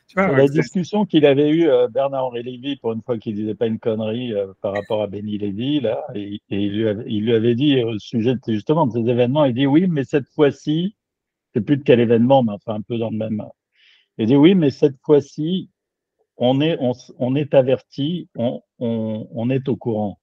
tu vois, C'est ouais, la discussion qu'il avait eue, Bernard-Henri Lévy, pour une fois qu'il disait pas une connerie par rapport à Benny Lévy, là, et il lui avait dit au sujet justement de ces événements, il dit oui, mais cette fois-ci, c'est plus de quel événement, mais enfin un peu dans le même. Il dit oui, mais cette fois-ci, on est averti, on est au courant.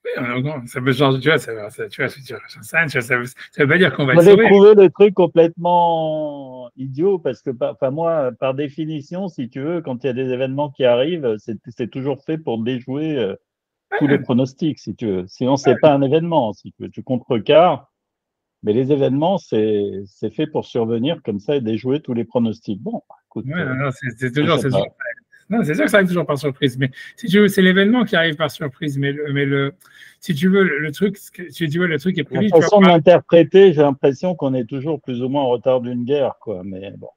oui, ça peut changer, tu vois, tu vois, ça veut pas dire qu'on va être J'avais sauvé. trouvé le truc complètement idiot parce que, enfin moi, par définition, si tu veux, quand il y a des événements qui arrivent, c'est toujours fait pour déjouer tous les Ouais, pronostics, si tu veux. Sinon, c'est pas un événement, si tu veux. Tu contrecarres, mais les événements, c'est fait pour survenir comme ça et déjouer tous les pronostics. Bon, écoute, ouais, non, je sais c'est pas. toujours, non, c'est sûr que ça arrive toujours par surprise. Mais si tu veux, c'est l'événement qui arrive par surprise. Si tu veux, le truc, si tu veux, le truc est La prévu, tu vas façon de pas. l'interpréter, j'ai l'impression qu'on est toujours plus ou moins en retard d'une guerre, quoi. Mais bon.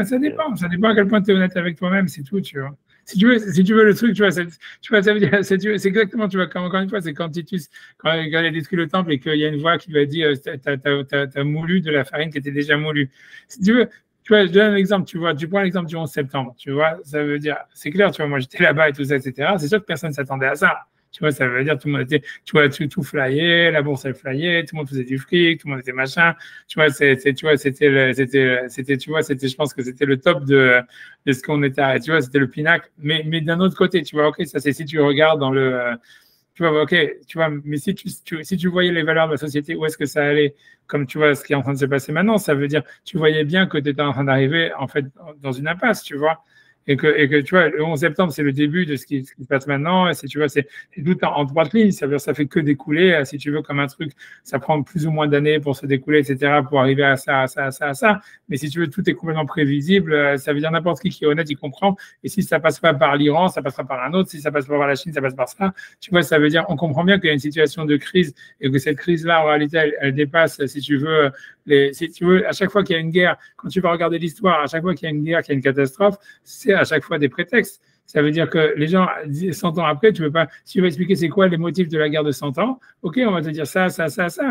Ça dépend à quel point tu es honnête avec toi-même, c'est tout, tu vois. Si tu veux le truc, tu vois, tu vois, ça veut dire, c'est exactement, tu vois, encore une fois, c'est quand Titus, quand il a détruit le temple et qu'il y a une voix qui lui a dit, t'as moulu de la farine qui était déjà moulue. Si tu veux, tu vois, je donne un exemple, tu vois, tu prends l'exemple du 11 septembre, tu vois, ça veut dire, c'est clair, tu vois, moi j'étais là-bas et tout ça, etc. C'est sûr que personne ne s'attendait à ça. Tu vois, ça veut dire tout le monde était, tu vois, tout flyait, la bourse elle flyait, tout le monde faisait du fric, tout le monde était machin. Tu vois, tu vois, tu vois, je pense que c'était le top de ce qu'on était, tu vois, c'était le pinacle. Mais d'un autre côté, tu vois, ok, ça c'est si tu regardes dans tu vois, ok, tu vois, mais si tu voyais les valeurs de la société, où est-ce que ça allait, comme tu vois ce qui est en train de se passer maintenant, ça veut dire, tu voyais bien que tu étais en train d'arriver, en fait, dans une impasse, tu vois. Et que, tu vois, le 11 septembre, c'est le début de ce qui se passe maintenant. Et tu vois, c'est tout en droite ligne. Ça veut dire, ça fait que découler. Si tu veux, comme un truc, ça prend plus ou moins d'années pour se découler, etc., pour arriver à ça, à ça, à ça, à ça. Mais si tu veux, tout est complètement prévisible. Ça veut dire n'importe qui est honnête, il comprend. Et si ça passe pas par l'Iran, ça passera par un autre. Si ça passe pas par la Chine, ça passe par ça. Tu vois, ça veut dire, on comprend bien qu'il y a une situation de crise et que cette crise-là, en réalité, elle dépasse, si tu veux, si tu veux, à chaque fois qu'il y a une guerre, quand tu vas regarder l'histoire, à chaque fois qu'il y a une guerre, qu'il y a une catastrophe, c'est à chaque fois des prétextes. Ça veut dire que les gens, 100 ans après, tu veux pas, si tu veux expliquer c'est quoi les motifs de la guerre de 100 ans, ok, on va te dire ça,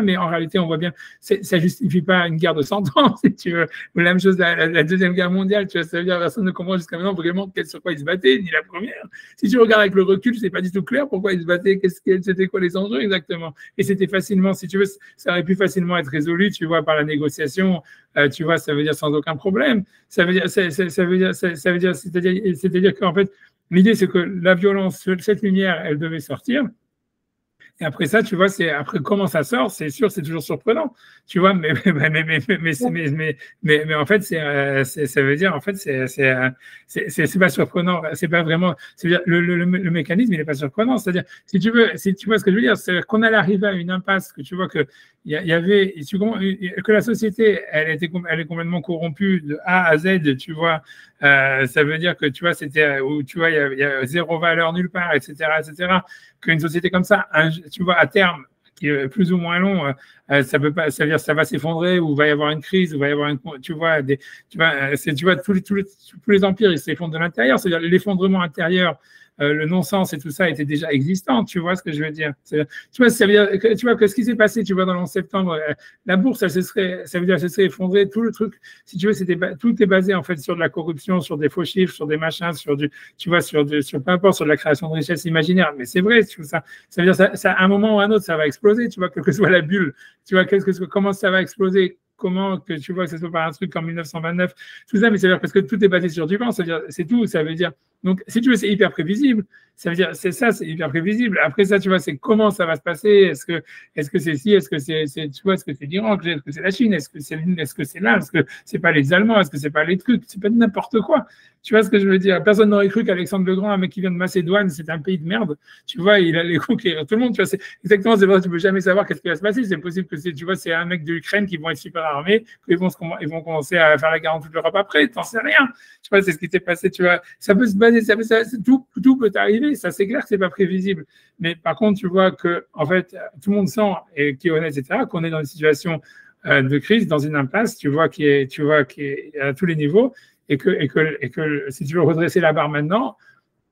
mais en réalité, on voit bien, ça justifie pas une guerre de 100 ans, si tu veux. Ou la même chose, la Deuxième Guerre mondiale, tu vois, ça veut dire personne ne comprend jusqu'à maintenant vraiment sur quoi ils se battaient, ni la première. Si tu regardes avec le recul, c'est pas du tout clair pourquoi ils se battaient, c'était quoi les enjeux exactement. Et c'était facilement, si tu veux, ça aurait pu facilement être résolu, tu vois, par la négociation, tu vois, ça veut dire sans aucun problème. Ça veut dire, c'est-à-dire qu'en fait, l'idée, c'est que la violence, cette lumière, elle devait sortir. Et après ça, tu vois, c'est après comment ça sort, c'est sûr, c'est toujours surprenant, tu vois, mais en fait, ça veut dire, en fait, c'est pas surprenant, c'est pas vraiment, c'est-à-dire le mécanisme, il est pas surprenant, c'est-à-dire, si tu vois ce que je veux dire, c'est qu'on allait arriver à une impasse, que tu vois que il y avait, que la société, elle est complètement corrompue de A à Z, tu vois, ça veut dire que tu vois, c'était où tu vois, il y a zéro valeur nulle part, etc., etc. Qu'une société comme ça, tu vois, à terme, qui est plus ou moins long, ça peut pas, ça veut dire ça va s'effondrer ou va y avoir une crise ou va y avoir tu vois, tous les empires ils s'effondrent de l'intérieur, c'est-à-dire l'effondrement intérieur. Le non-sens et tout ça était déjà existant, tu vois ce que je veux dire. Tu vois, ça veut dire que, tu vois que ce qui s'est passé, tu vois, dans le 11 septembre, la bourse, ça veut dire, ça s'est effondré, tout le truc, si tu veux, tout est basé en fait sur de la corruption, sur des faux chiffres, sur des machins, sur tu vois, sur peu importe, sur de la création de richesses imaginaires. Mais c'est vrai, tu vois, ça veut dire, ça, à un moment ou à un autre, ça va exploser, tu vois, quelle que soit la bulle, tu vois, comment ça va exploser. Comment que tu vois que ce soit pas un truc en 1929, tout ça, mais c'est parce que tout est basé sur du vent, c'est-à-dire, c'est tout, ça veut dire. Donc, si tu veux, c'est hyper prévisible. Ça veut dire, c'est hyper prévisible. Après ça, tu vois, c'est comment ça va se passer. Est-ce que c'est ci, est-ce que tu vois, est-ce que c'est l'Iran, est-ce que c'est la Chine, est-ce que c'est là, est-ce que c'est pas les Allemands, est-ce que c'est pas les trucs, c'est pas n'importe quoi. Tu vois ce que je veux dire? Personne n'aurait cru qu'Alexandre le Grand, un mec qui vient de Macédoine, c'est un pays de merde. Tu vois, il allait conquérir tout le monde. Tu vois, c'est exactement, c'est vrai, tu peux jamais savoir qu'est-ce qui va se passer. C'est possible que tu vois, c'est un mec de l'Ukraine qui vont être super armés, qu'ils vont commencer à faire la guerre en toute l'Europe après. T'en sais rien. Tu vois, c'est ce qui s'est passé. Tu vois, ça peut se baser, tout peut arriver. Ça, c'est clair que c'est pas prévisible. Mais par contre, tu vois que, en fait, tout le monde sent, et qui est honnête, etc., qu'on est dans une situation de crise, dans une impasse, tu vois, qui est à tous les niveaux. Et que si tu veux redresser la barre maintenant,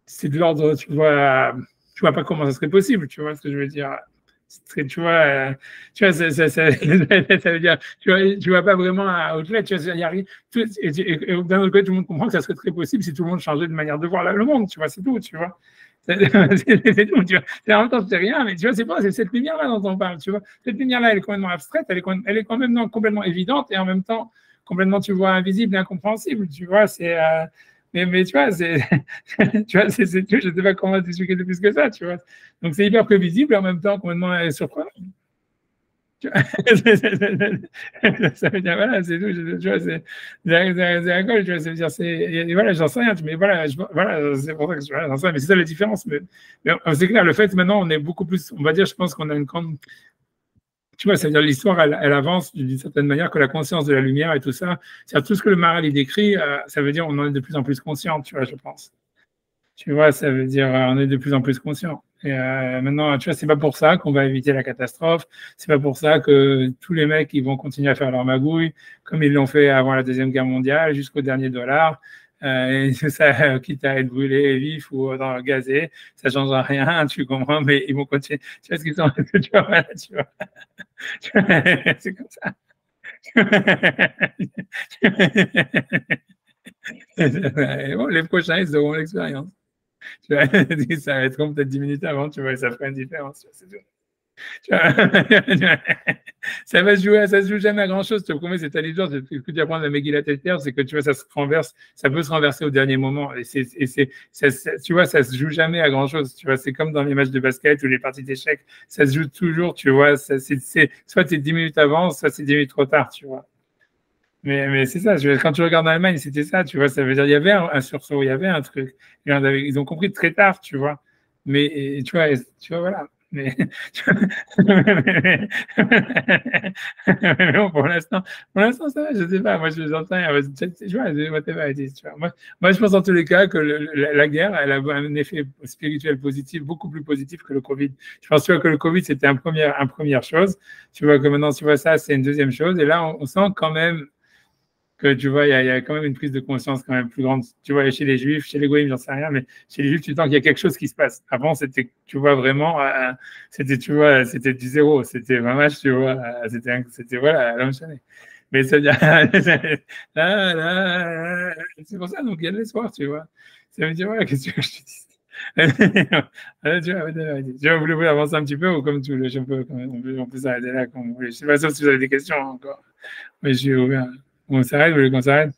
c'est de l'ordre, tu vois pas comment ça serait possible, tu vois ce que je veux dire. Tu vois, ça veut dire, tu vois pas vraiment à Outlet, tu vois, il y a rien, et d'un autre côté, tout le monde comprend que ça serait très possible si tout le monde changeait de manière de voir le monde, tu vois, c'est tout, tu vois. C'est tout, tu vois. En même temps, c'est rien, mais tu vois, c'est cette lumière-là dont on parle, tu vois. Cette lumière-là, elle est complètement abstraite, elle est quand même complètement évidente et en même temps complètement, tu vois, invisible et incompréhensible, tu vois, mais tu vois, tu vois, je sais pas comment t'expliquer de plus que ça, tu vois. Donc c'est hyper prévisible et en même temps complètement surprenant. Tu vois ça veut dire, voilà, c'est tout, tu vois, c'est un col, tu vois, ça veut dire, voilà, j'en sais rien, mais voilà, voilà, c'est pour ça que j'en sais rien, mais c'est ça la différence. Mais c'est clair, le fait maintenant, on est beaucoup plus, on va dire, je pense qu'on a une grande. Tu vois, ça veut dire l'histoire, elle avance d'une certaine manière que la conscience de la lumière et tout ça. C'est-à-dire tout ce que le Maral il décrit, ça veut dire on en est de plus en plus conscient, tu vois, je pense. Tu vois, ça veut dire on est de plus en plus conscient. Et maintenant, tu vois, c'est pas pour ça qu'on va éviter la catastrophe. C'est pas pour ça que tous les mecs ils vont continuer à faire leur magouille comme ils l'ont fait avant la Deuxième Guerre mondiale jusqu'au dernier dollar. Et ça, quitte à être brûlé vif ou dans le gazé, ça ne changera rien, tu comprends, mais ils vont continuer. Tu vois ce qu'ils sont, tu vois, voilà, tu vois. C'est comme ça. Et bon, les prochains, ils auront l'expérience. Ça va être peut-être 10 minutes avant, tu vois, et ça fera une différence. C'est tout. Ça va se jouer, ça se joue jamais à grand chose. Je te promets, c'est intelligent. Ce que tu apprends de la Megillat Esther, c'est que tu vois, ça se renverse, ça peut se renverser au dernier moment. Et tu vois, ça se joue jamais à grand chose. Tu vois, c'est comme dans les matchs de basket ou les parties d'échecs. Ça se joue toujours, tu vois. Soit c'est 10 minutes avant, soit c'est 10 minutes trop tard, tu vois. Mais c'est ça, quand tu regardes l'Allemagne, c'était ça, tu vois, ça veut dire, il y avait un sursaut, il y avait un truc. Ils ont compris très tard, tu vois. Mais, tu vois, voilà. Mais, mais bon, pour l'instant, ça va, je sais pas. Moi, je j'entends, tu vois, whatever it is, tu vois. Moi, je pense en tous les cas que la guerre, elle a un effet spirituel positif, beaucoup plus positif que le Covid. Je pense, tu vois, que le Covid, c'était une première chose. Tu vois que maintenant, tu vois ça, c'est une deuxième chose. Et là, on sent quand même que tu vois, il y a quand même une prise de conscience quand même plus grande. Tu vois, chez les Juifs, chez les Goïms, j'en sais rien, mais chez les Juifs, tu sens qu'il y a quelque chose qui se passe. Avant, c'était, tu vois, vraiment, tu vois, c'était du zéro. C'était vraiment, tu vois, c'était voilà, l'homme chané. Mais ça veut dire, c'est pour ça, donc il y a de l'espoir, tu vois. Ça veut dire, voilà, qu'est-ce que je te dis? Tu vois, vous voulez avancer un petit peu ou comme tu voulez, on peut s'arrêter là comme vous voulez. Je sais pas si vous avez des questions encore, mais je suis ouvert. On s'arrête, vous voulez qu'on s'arrête?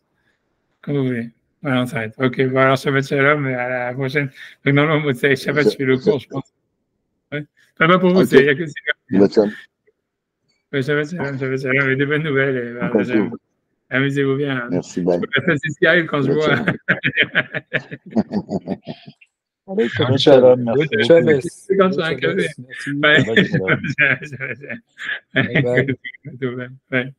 Comme vous voulez. Voilà, on s'arrête. Ok, bon alors Shabbat Shalom et à la prochaine. Donc normalement, c'est Shabbat, je fais le cours, je pense. Ouais. Enfin, pas pour vous, il n'y a que Shabbat Shalom, et de bonnes nouvelles. Amusez-vous bien. Merci, bye. C'est ce qui arrive quand je vois. Allez, Shabbat Shalom, merci beaucoup. C'est quand je fais un café. Shabbat Shalom. Ouais.